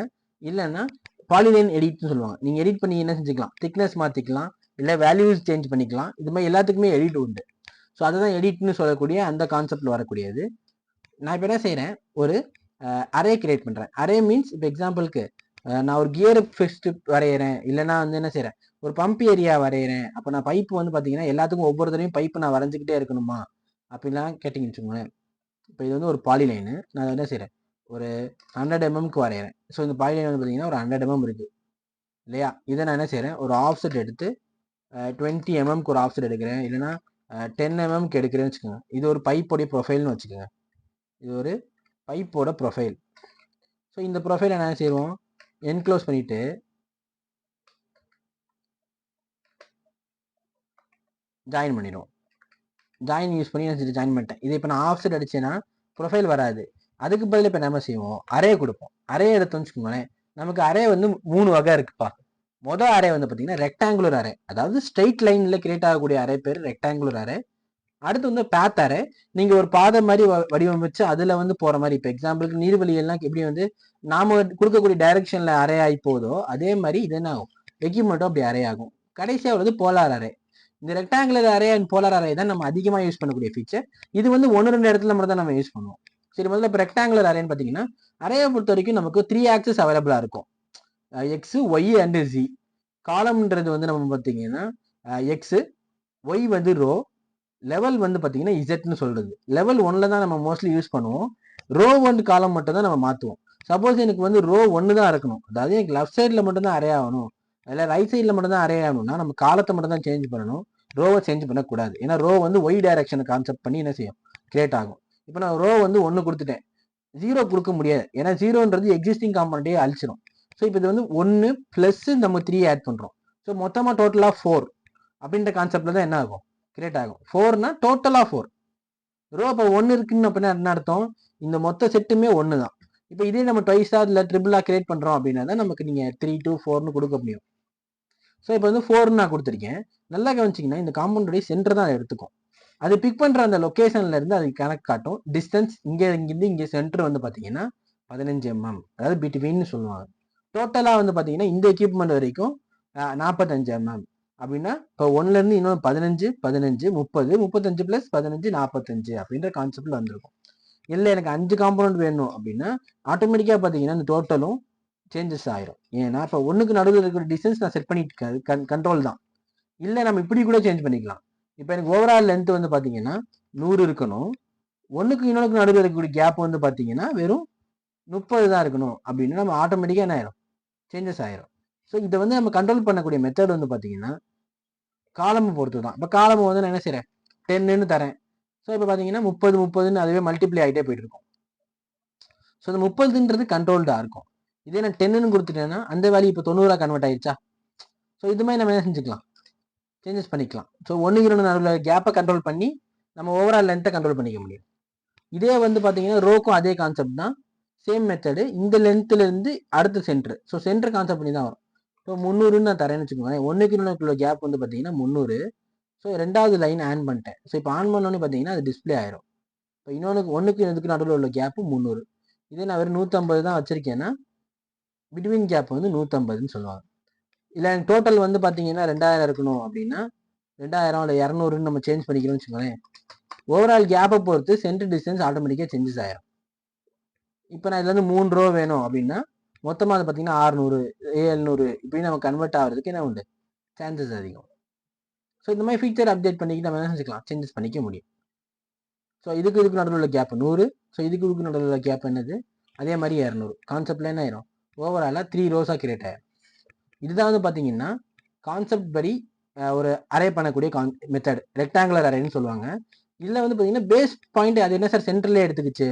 இல்லைன்னா பாலிலைன் எடிட்னு சொல்லுவாங்க. நீங்கள் எடிட் பண்ணி என்ன செஞ்சுக்கலாம், திக்னஸ் மாற்றிக்கலாம், இல்லை வேல்யூஸ் சேஞ்ச் பண்ணிக்கலாம். இது மாதிரி எல்லாத்துக்குமே எடிட் உண்டு. ஸோ அதுதான் எடிட்னு சொல்லக்கூடிய அந்த கான்செப்டில் வரக்கூடியது. நான் இப்போ என்ன செய்கிறேன், ஒரு அரே கிரியேட் பண்ணுறேன். அரே மீன்ஸ் இப்போ எக்ஸாம்பிளுக்கு நான் ஒரு கியர் ஃபிஸ்ட் வரைகிறேன், இல்லைனா வந்து என்ன செய்கிறேன் ஒரு பம்ப் ஏரியா வரைகிறேன். அப்போ நான் பைப்பு வந்து பார்த்தீங்கன்னா எல்லாத்துக்கும் ஒவ்வொரு தடவையும் பைப்பு நான் வரைஞ்சிக்கிட்டே இருக்கணுமா அப்படின்லாம் கேட்டிங்கன்னு வச்சுக்கோங்களேன். இப்போ இது வந்து ஒரு பாலிலைனு, நான் என்ன செய்கிறேன் ஒரு 100 mm வரைகிறேன். ஸோ இந்த பாலிலைன் வந்து பார்த்தீங்கன்னா ஒரு 100 mm இருக்குது இல்லையா. இதை நான் என்ன செய்கிறேன் ஒரு ஆஃப்செட் எடுத்து 20 mm ஒரு ஆஃப்செட் எடுக்கிறேன், இல்லைனா 10 mm எடுக்கிறேன்னு வச்சுக்கோங்க. இது ஒரு பைப்போடைய ப்ரொஃபைல்னு வச்சுக்கோங்க. இது ஒரு பைப்போட ப்ரொஃபைல். ஸோ இந்த ப்ரொஃபைலை என்ன செய்வோம் என்க்ளோஸ் பண்ணிட்டு ஜாயின் பண்ணிடுவோம். ஜாயின் யூஸ் பண்ணி நான் ஜாயின் பண்ணிட்டேன். இதை இப்போ நான் ஆஃப்செட் அடிச்சேன்னா ப்ரொஃபைல் வராது. அதுக்கு பதில் இப்போ நம்ம செய்வோம் அரே கொடுப்போம். அரே எடுத்தோம்னு வச்சுக்கோங்களேன், நமக்கு அரே வந்து 3 வகை இருக்குப்பா. மொதல் அரே வந்து பார்த்தீங்கன்னா ரெக்டாங்குலர் அரே, அதாவது ஸ்ட்ரெயிட் லைனில் கிரியேட் ஆகக்கூடிய அரே பேர் ரெக்டாங்குலர் அரே. அடுத்து வந்து பேத் அரே, நீங்கள் ஒரு பாதை மாதிரி வடிவமைச்சு அதில் வந்து போகிற மாதிரி. இப்போ எக்ஸாம்பிளுக்கு நீர்வழியெல்லாம் எப்படி வந்து நாம கொடுக்கக்கூடிய டைரக்ஷனில் அரே ஆகி போதோ அதே மாதிரி இது என்ன ஆகும், எக்யூப்மெண்ட்டும் அப்படி அரே ஆகும். கடைசியாக வந்து போலார் அரே. இந்த rectangular array and polar array தான் நம்ம அதிகமாக யூஸ் பண்ணக்கூடிய ஃபீச்சர். இது வந்து 1-2 இடத்துல மட்டும் தான் நம்ம யூஸ் பண்ணுவோம். சரி, முதல்ல இப்போ ரெக்டாங்குலர் அரேன்னு பார்த்தீங்கன்னா அரேயை பொறுத்த வரைக்கும் நமக்கு 3 ஆக்சஸ் அவைலபிளாக இருக்கும், எக்ஸ் ஒய் அண்ட் ஜி. காலம்ன்றது வந்து நம்ம பார்த்தீங்கன்னா எக்ஸ், ஒய் வந்து ரோ, லெவல் வந்து பார்த்தீங்கன்னா இசட்னு சொல்றது. லெவல் 1ல தான் நம்ம மோஸ்ட்லி யூஸ் பண்ணுவோம். ரோ 1 காலம் மட்டும் தான் நம்ம மாற்றுவோம். சப்போஸ் எனக்கு வந்து ரோ 1 தான் இருக்கணும், அதாவது எனக்கு லெஃப்ட் சைடில் மட்டும் தான் அரே ஆகணும், இல்லை ரைட் சைடில் மட்டும் தான் அரே ஆகணும்னா நம்ம காலத்தை மட்டும் தான் சேஞ்ச் பண்ணணும், ரோவை சேஞ்ச் பண்ணக்கூடாது. ஏன்னா ரோ வந்து ஒய் டைரக்ஷனை கான்செப்ட் பண்ணி என்ன செய்யும் கிரியேட் ஆகும். இப்போ நான் ரோ வந்து 1 கொடுத்துட்டேன், 0 கொடுக்க முடியாது, ஏன்னா 0ன்றது எக்ஸிஸ்டிங் காம்பனண்ட்டே அழிச்சிடும். ஸோ இப்போ இது வந்து 1 ப்ளஸ் நம்ம 3 ஆட் பண்ணுறோம். ஸோ மொத்தமாக டோட்டலாக 4 அப்படின்ற கான்செப்டில் தான் என்ன ஆகும் கிரியேட் ஆகும். 4னா டோட்டலாக 4 ரோ. அப்போ 1 இருக்குன்னு அப்படின்னா என்ன அர்த்தம், இந்த மொத்த செட்டுமே 1 தான். இப்போ இதே நம்ம ட்வைஸா இல்லை ட்ரிபிளாக கிரியேட் பண்ணுறோம் அப்படின்னா தான் நமக்கு நீங்கள் 3 to 4னு கொடுக்க முடியும். ஸோ இப்போ வந்து 4 நான் கொடுத்துருக்கேன். நல்லா கவனிச்சிங்கன்னா இந்த காம்பவுண்டுடைய சென்டர் தான் எடுத்துக்கும். அது பிக் பண்ணுற அந்த லொக்கேஷன்ல இருந்து அது கணக்கு காட்டும். டிஸ்டன்ஸ் இங்கேருந்து இங்கே சென்டர் வந்து பார்த்தீங்கன்னா 15 mm, அதாவது பிட்வீன்னு சொல்லுவாங்க. டோட்டலாக வந்து பார்த்தீங்கன்னா இந்த எக்யூப்மெண்ட் வரைக்கும் 45 mm அப்படின்னா இப்போ 1லேருந்து இன்னொரு 15 15 30 35 + 15 45 அப்படின்ற கான்செப்டில் வந்திருக்கும். இல்லை எனக்கு 5 காம்பவுண்ட் வேணும் அப்படின்னா ஆட்டோமேட்டிக்காக பார்த்தீங்கன்னா இந்த டோட்டலும் சேஞ்சஸ் ஆயிரும். ஏன்னா இப்போ 1க்கு நடுவில் இருக்கிற டிஸ்டன்ஸ் நான் செட் பண்ணிட்டு கண்ட்ரோல் தான். இல்லை நம்ம இப்படி கூட சேஞ்ச் பண்ணிக்கலாம். இப்போ எனக்கு ஓவரால் லென்த் வந்து பார்த்தீங்கன்னா 100 இருக்கணும், 1க்கு இன்னொருக்கு நடுவில் இருக்கக்கூடிய கேப் வந்து பார்த்தீங்கன்னா வெறும் 30 தான் இருக்கணும் அப்படின்னு நம்ம ஆட்டோமேட்டிக்காக என்ன ஆயிரும் சேஞ்சஸ் ஆயிரும். ஸோ இதை வந்து நம்ம கண்ட்ரோல் பண்ணக்கூடிய மெத்தட் வந்து பார்த்தீங்கன்னா காலம் பொறுத்து தான். இப்போ காலம் வந்து நான் என்ன செய்கிறேன் 10ன்னு தரேன். ஸோ இப்போ பார்த்தீங்கன்னா 30 30ன்னு அதுவே மல்டிப்ளை ஆகிட்டே போயிட்டு இருக்கும். ஸோ இந்த 30ன்றது கண்ட்ரோல்டாக இருக்கும். இதே நான் 10ன்னு கொடுத்துட்டேன்னா அந்த வேல்யூ இப்போ 90 கன்வெர்ட் ஆயிடுச்சா. ஸோ இது மாதிரி நம்ம என்ன செஞ்சுக்கலாம் சேஞ்சஸ் பண்ணிக்கலாம். ஸோ 1க்கு 2 நடுவில் கேப்பை கண்ட்ரோல் பண்ணி நம்ம ஓவரால் லென்த்தை கண்ட்ரோல் பண்ணிக்க முடியும். இதே வந்து பார்த்தீங்கன்னா ரோக்கும் அதே கான்செப்ட் தான், சேம் மெத்தடு. இந்த லென்த்துலேருந்து அடுத்த சென்டர், ஸோ சென்டர் கான்செப்ட் பண்ணி தான் வரும். இப்போ 300ன்னு நான் தரேன்னு வச்சுக்கோங்க. 1க்கு 2 கேப் வந்து பார்த்தீங்கன்னா 300. ஸோ 2வது லைன் ஆன் பண்ணிட்டேன். ஸோ இப்போ ஆன் பண்ணோன்னு பார்த்தீங்கன்னா அது டிஸ்பிளே ஆயிரும். இப்போ இன்னொன்று 1க்கு 2க்கு நடுவில் உள்ள கேப்பு 300. இதே நான் வெறும் 150 தான் வச்சிருக்கேன்னா பிட்வீன் கேப் வந்து 150ன்னு சொல்லுவாங்க. இல்லை எனக்கு டோட்டல் வந்து பார்த்தீங்கன்னா 2000 இருக்கணும் அப்படின்னா 2000 இல்லை 200ன்னு நம்ம சேஞ்ச் பண்ணிக்கிறோம்னு வச்சுக்கோங்களேன். ஓவரால் கேப்பை பொறுத்து சென்டர் டிஸ்டன்ஸ் ஆட்டோமேட்டிக்காக சேஞ்சஸ் ஆயிரும். இப்போ நான் இதுலேருந்து 3 ரோ வேணும் அப்படின்னா மொத்தமாக அது பார்த்தீங்கன்னா 600 700 இப்படி நம்ம கன்வெர்ட் ஆகிறதுக்கு என்ன உண்டு சான்சஸ் அதிகம். ஸோ இந்த மாதிரி ஃபீச்சர் அப்டேட் பண்ணிக்கிட்டு நம்ம என்ன செஞ்சுக்கலாம் சேஞ்சஸ் பண்ணிக்க முடியும். ஸோ இதுக்கு நடுவில் உள்ள கேப் 100. ஸோ இதுக்கு நடுவில் உள்ள கேப் என்னது அதே மாதிரி 200. கான்செப்டில் என்ன ஆயிரும் ஓவராலாக 3 ரோஸாக கிரியேட் ஆயிரும். இதுதான் வந்து பார்த்தீங்கன்னா கான்செப்ட் படி ஒரு அரே பண்ணக்கூடிய மெத்தட் ரெக்டாங்குலர் அரேன்னு சொல்லுவாங்க. இதில் வந்து பார்த்தீங்கன்னா பேஸ் பாயிண்ட் அது என்ன சார் சென்டர்லேயே எடுத்துக்கிச்சு,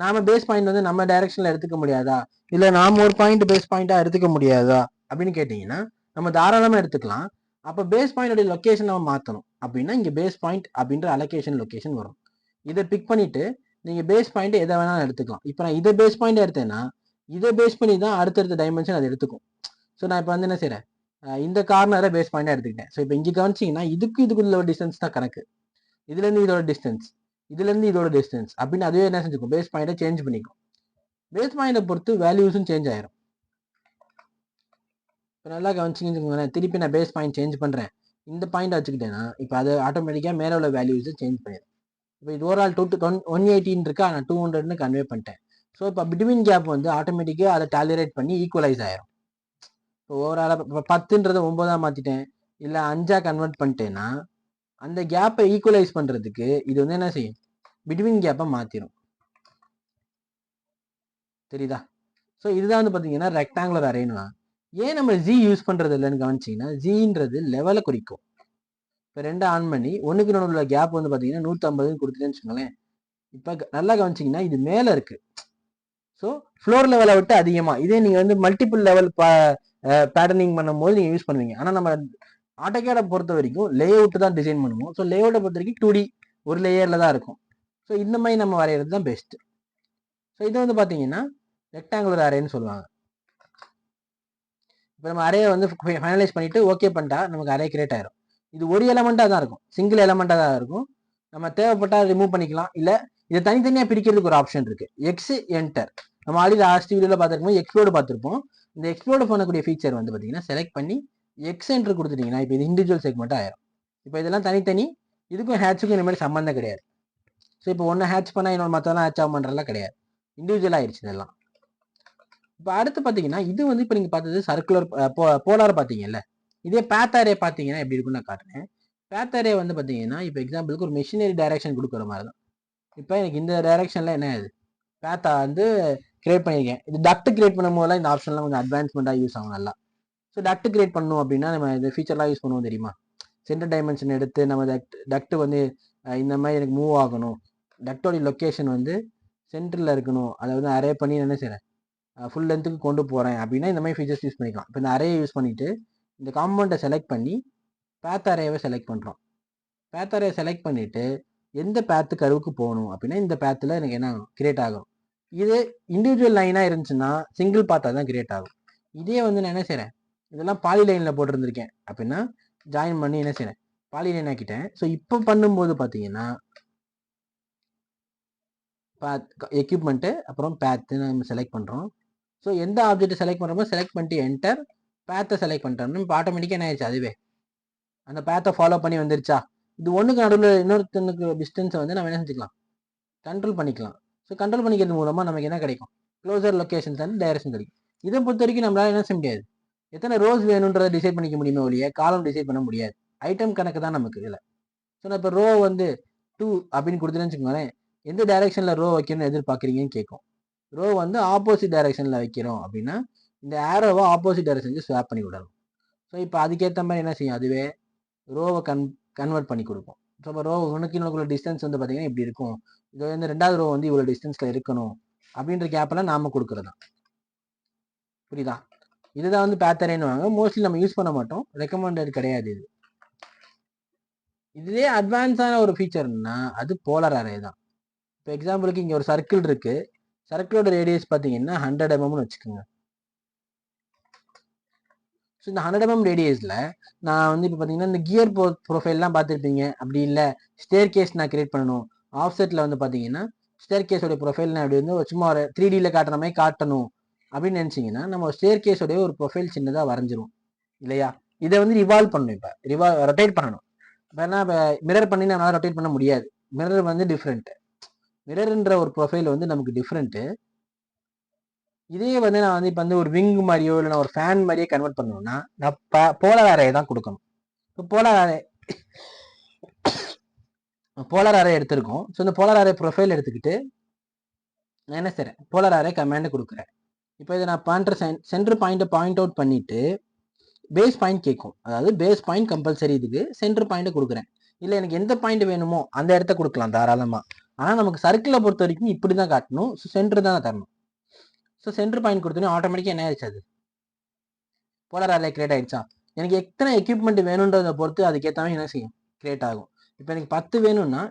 நாம பேஸ் பாயிண்ட் வந்து நம்ம டைரக்ஷனில் எடுத்துக்க முடியாதா, இல்லை நாம் ஒரு பாயிண்ட் பேஸ் பாயிண்ட்டாக எடுத்துக்க முடியாதா அப்படின்னு கேட்டிங்கன்னா நம்ம தாராளமாக எடுத்துக்கலாம். அப்போ பேஸ் பாயிண்டோடைய லொக்கேஷன் நம்ம மாற்றணும் அப்படின்னா இங்கே பேஸ் பாயிண்ட் அப்படின்ற அலோகேஷன் லொக்கேஷன் வரும். இதை பிக் பண்ணிட்டு நீங்கள் பேஸ் பாயிண்ட் எதை வேணாலும் எடுத்துக்கலாம். இப்போ நான் இதை பேஸ் பாயிண்ட் எடுத்தேன்னா இதை பேஸ் பண்ணி தான் அடுத்தடுத்த டைமென்ஷன் அது எடுத்துக்கும். ஸோ நான் இப்போ வந்து என்ன செய்கிறேன், இந்த கார்னரை பேஸ் பாயிண்டாக எடுத்துக்கிட்டேன். ஸோ இப்போ இங்கே கவனிச்சிங்கன்னா இதுக்குள்ள ஒரு டிஸ்டன்ஸ் தான் கணக்கு, இதுலேருந்து இதோட டிஸ்டன்ஸ், இதுலேருந்து இதோட டிஸ்டன்ஸ் அப்படின்னு அதுவே என்ன செஞ்சுக்கும், பேஸ் பாயிண்டை சேஞ்ச் பண்ணிக்கும். பேஸ் பாயிண்டை பொறுத்து வேல்யூஸும் சேஞ்ச் ஆயிரும். இப்போ நல்லா கவனிச்சிங்கன்னு திருப்பி நான் பேஸ் பாயிண்ட் சேஞ்ச் பண்ணுறேன், இந்த பாயிண்ட் வச்சுக்கிட்டேன்னா இப்போ அது ஆட்டோமேட்டிக்காக மேலே உள்ள வேல்யூஸை சேஞ்ச் பண்ணிடும். இப்போ இது ஓவரால் 180 இருக்கா, நான் 200ன்னு கன்வே பண்ணிட்டேன். ஸோ இப்போ பிட்வீன் கேப் வந்து ஆட்டோமேட்டிக்காக அதை டாலரேட் பண்ணி ஈக்குவலைஸ் ஆயிரும். இப்போ ஓவராலாக இப்போ 10ன்றதை 9ஆக மாற்றிட்டேன், இல்லை 5ஆக கன்வெர்ட் பண்ணிட்டேன்னா அந்த கேப்பை ஈக்குவலைஸ் பண்ணுறதுக்கு இது வந்து என்ன செய்யும், பிட்வீன் கேப்பை மாற்றிடும். தெரியுதா? ஸோ இதுதான் வந்து பார்த்தீங்கன்னா ரெக்டாங்குலர் அரேன்னு. ஏன் நம்ம ஜி யூஸ் பண்ணுறது இல்லைன்னு கவனிச்சிங்கன்னா ஜின்றது லெவலை குறிக்கும். இப்போ ரெண்டு ஆன் பண்ணி ஒன்றுக்கு நடுவில் உள்ள கேப் வந்து பார்த்தீங்கன்னா 150 கொடுத்துட்டேன்னு வச்சுக்கோங்களேன். இப்போ நல்லா கவனிச்சிங்கன்னா இது மேலே இருக்குது. ஸோ ஃப்ளோர் லெவலை விட்டு அதிகமாக, இதே நீங்கள் வந்து மல்டிபிள் லெவல் பேட்டர்னிங் பண்ணும்போது நீங்கள் யூஸ் பண்ணுவீங்க. ஆனால் நம்ம ஆட்டோகேடை பொறுத்த வரைக்கும் லே அவுட்டு தான் டிசைன் பண்ணுவோம். ஸோ லே அவுட்டை பொறுத்த வரைக்கும் 2D ஒரு லேயரில் தான் இருக்கும். ஸோ இந்த மாதிரி நம்ம வரைகிறது தான் பெஸ்ட்டு. ஸோ இது வந்து பார்த்தீங்கன்னா ரெக்டாங்குலர் அரேன்னு சொல்லுவாங்க. இப்போ நம்ம அரேயை வந்து ஃபைனலைஸ் பண்ணிவிட்டு ஓகே பண்ணிட்டா நமக்கு அரே கிரியேட் ஆயிரும். இது ஒரு எலமெண்ட்டாக தான் இருக்கும், சிங்கிள் எலமெண்ட்டாக தான் இருக்கும். நம்ம தேவைப்பட்டால் ரிமூவ் பண்ணிக்கலாம், இல்லை இதை தனித்தனியாக பிரிக்கிறதுக்கு ஒரு ஆப்ஷன் இருக்குது, எக்ஸ் என்டர். நம்ம ஆல்ரெடி லாஸ்ட் வீடியோவில் பார்த்துருக்கோம், எக்ஸ்ப்ளோடு பார்த்துருப்போம். இந்த எக்ஸ்ப்ளோடு பண்ணக்கூடிய ஃபீச்சர் வந்து பார்த்தீங்கன்னா செலக்ட் பண்ணி எக்ஸ் என்டர் கொடுத்துட்டீங்கன்னா இப்போ இது இண்டிவிஜுவல் செக்மெண்ட்டாக ஆயிரும். இப்போ இதெல்லாம் தனித்தனி, இதுக்கும் ஹேட்சுக்கும் இந்த மாதிரி சம்மந்தம் கிடையாது. ஸோ இப்போ ஒன்று ஹேட்ச் பண்ணால் இன்னொரு மற்றெல்லாம் ஹேட்ச் ஆகும் பண்ணுறதுலாம் கிடையாது, இண்டிவிஜுவல் ஆயிடுச்சு இதெல்லாம். இப்போ அடுத்து பார்த்தீங்கன்னா இது வந்து இப்போ நீங்கள் பார்த்தது சர்க்குலர் போலார் பார்த்தீங்கல்ல, இதே பேத் அரே பார்த்தீங்கன்னா எப்படி இருக்குன்னு நான் காட்டுறேன். பேத் அரே வந்து பார்த்தீங்கன்னா இப்போ எக்ஸாம்பிளுக்கு ஒரு மெஷினரி டைரக்ஷன் கொடுக்குற மாதிரி தான். இப்போ எனக்கு இந்த டைரக்ஷனில் என்ன ஆகுது, பேத்தா வந்து கிரியேட் பண்ணியிருக்கேன். இது டக்ட் கிரியேட் பண்ணும் போதெல்லாம் இந்த ஆப்ஷன்லாம் கொஞ்சம் அட்வான்ஸ்மெண்ட்டாக யூஸ் ஆகும் நல்லா. ஸோ டக்ட் கிரியேட் பண்ணணும் அப்படின்னா நம்ம இந்த ஃபீச்சர்லாம் யூஸ் பண்ணுவோம் தெரியுமா, சென்டர் டைமென்ஷன் எடுத்து நம்ம டக்ட் வந்து இந்த மாதிரி எனக்கு மூவ் ஆகணும், டக்டோடைய லொக்கேஷன் வந்து சென்டரில் இருக்கணும், அதை வந்து அரே பண்ணி என்ன செய்கிறேன் ஃபுல் லென்த்துக்கு கொண்டு போகிறேன் அப்படின்னா இந்த மாதிரி ஃபீச்சர்ஸ் யூஸ் பண்ணிக்கலாம். இப்போ இந்த அரேயை யூஸ் பண்ணிவிட்டு இந்த காம்பவுண்டை செலக்ட் பண்ணி பேத் அரேவை செலக்ட் பண்ணுறோம். பேத் அரேயை செலக்ட் பண்ணிவிட்டு எந்த பேத்து கருவுக்கு போகணும் அப்படின்னா இந்த பேத்தில் எனக்கு என்ன ஆகும், கிரியேட் ஆகும். இது இண்டிவிஜுவல் லைனாக இருந்துச்சுன்னா சிங்கிள் பார்ட்டாக தான் கிரியேட் ஆகும். இதே வந்து நான் என்ன செய்கிறேன், இதெல்லாம் பாலி லைனில் போட்டிருந்திருக்கேன் அப்படின்னா ஜாயின் பண்ணி என்ன செய்கிறேன் பாலி லைன் ஆக்கிட்டேன். ஸோ இப்போ பண்ணும்போது பார்த்தீங்கன்னா எக்யூப்மெண்ட்டு அப்புறம் பேத்து நம்ம செலக்ட் பண்ணுறோம். ஸோ எந்த ஆப்ஜெக்ட்டை செலக்ட் பண்ணுறோமோ செலக்ட் பண்ணிட்டு என்டர், பேத்தை செலக்ட் பண்ணிட்டோம்னா இப்போ ஆட்டோமேட்டிக்காக என்ன ஆயிடுச்சு, அதுவே அந்த பேத்தை ஃபாலோ பண்ணி வந்துருச்சா. இது ஒன்றுக்கு நடுவில் இன்னொருத்தனுக்கு டிஸ்டன்ஸை வந்து நம்ம என்ன செஞ்சுக்கலாம், கண்ட்ரோல் பண்ணிக்கலாம். ஸோ கண்ட்ரோல் பண்ணிக்கிறது மூலமாக நமக்கு என்ன கிடைக்கும், க்ளோசர் லொக்கேஷன்ஸ் அண்ட் டைரக்ஷன் கிடைக்கும். இதை பொறுத்த வரைக்கும் நம்மளால என்ன செய்ய முடியாது, எத்தனை ரோஸ் வேணுன்றதை டிசைட் பண்ணிக்க முடியுமே ஒழிய காலம் டிசைட் பண்ண முடியாது. ஐட்டம் கணக்கு தான் நமக்கு இதில். ஸோ நான் இப்போ ரோ வந்து 2 அப்படின்னு கொடுத்துன்னு வச்சுக்கோங்களேன், எந்த டைரக்ஷனில் ரோ வைக்கணும்னு எதிர்பார்க்குறீங்கன்னு கேட்கும். ரோ வந்து ஆப்போசிட் டைரக்ஷனில் வைக்கிறோம் அப்படின்னா இந்த ஆரோவை ஆப்போசிட் டைரக்ஷனுக்கு ஸ்வாப் பண்ணி விடணும். ஸோ இப்போ அதுக்கேற்ற மாதிரி என்ன செய்யும், அதுவே ரோவை கன்வெர்ட் பண்ணி கொடுக்கும். ஸோ இப்போ ரோ உனக்குள்ள டிஸ்டன்ஸ் வந்து பார்த்தீங்கன்னா இப்படி இருக்கும், இது வந்து ரெண்டாவது ரோ வந்து இவ்வளோ டிஸ்டன்ஸில் இருக்கணும் அப்படின்ற கேப்பெல்லாம் நாம கொடுக்குறது தான். புரியுதா? இதுதான் வந்து பேத்தரேன்னு வாங்க, மோஸ்ட்லி நம்ம யூஸ் பண்ண மாட்டோம், ரெக்கமெண்டட் கிடையாது இது. இதுலேயே அட்வான்ஸான ஒரு ஃபீச்சர்னா அது போலார் அரே தான். இப்போ எக்ஸாம்பிளுக்கு இங்கே ஒரு சர்க்கிள் இருக்குது, சர்க்கிளோட ரேடியஸ் பார்த்தீங்கன்னா 100 mm வச்சுக்கோங்க. ஸோ இந்த 100 mm ரேடியஸில் நான் வந்து இப்போ பார்த்தீங்கன்னா இந்த கியர் ப்ரொஃபைல்லாம் பார்த்துருப்பீங்க. அப்படி இல்லை ஸ்டேர் கேஸ் நான் கிரியேட் பண்ணணும், ஆஃப்செட்டில் வந்து பார்த்தீங்கன்னா ஸ்டேர் கேஸோடைய ப்ரொஃபைல் நான் அப்படி வந்து சும்மா ஒரு 3Dயில் காட்டுற மாதிரி காட்டணும் அப்படின்னு நினச்சிங்கன்னா நம்ம ஸ்டேர் கேஸோடைய ஒரு ப்ரொஃபைல் சின்னதாக வரைஞ்சிரும் இல்லையா. இதை வந்து ரிவால்வ் பண்ணணும், இப்போ ரொட்டேட் பண்ணணும். இப்போ மிரர் பண்ணி நம்மளால் ரொட்டேட் பண்ண முடியாது, மிரர் வந்து டிஃப்ரெண்ட்டு, மிரர்ன்ற ஒரு ப்ரொஃபைல் வந்து நமக்கு டிஃப்ரெண்ட்டு. இதே வந்து நான் வந்து இப்போ வந்து ஒரு விங் மாதிரியோ இல்லை நான் ஒரு ஃபேன் மாதிரியே கன்வெர்ட் பண்ணணும்னா நான் போலார் அரே தான் கொடுக்கணும். இப்போ போலார் அரே எடுத்திருக்கோம். ஸோ இந்த போலார் அரே ப்ரொஃபைல் எடுத்துக்கிட்டு நான் என்ன செய்கிறேன், போலார் அரே கமாண்டை கொடுக்குறேன். இப்போ இதை நான் பண்ணுற சென்டர் பாயிண்ட்டை பாயிண்ட் அவுட் பண்ணிவிட்டு பேஸ் பாயிண்ட் கேட்கும், அதாவது பேஸ் பாயிண்ட் கம்பல்சரி, இதுக்கு சென்டர் பாயிண்ட்டை கொடுக்குறேன். இல்லை எனக்கு எந்த பாயிண்ட் வேணுமோ அந்த இடத்த கொடுக்கலாம் தாராளமாக. ஆனால் நமக்கு சர்க்கிளை பொறுத்த வரைக்கும் இப்படி தான் காட்டணும். ஸோ சென்டர் தான் தரணும். ஸோ சென்டர் பாயிண்ட் கொடுத்தோன்னே ஆட்டோமேட்டிக்காக என்ன ஆயிடுச்சு, அது போலார் அரே கிரியேட் ஆயிடுச்சா. எனக்கு எத்தனை எக்யூப்மெண்ட் வேணுன்றதை பொறுத்து அதுக்கேற்ற என்ன செய்யும், கிரியேட் ஆகும். இப்போ எனக்கு 10 வேணும்னா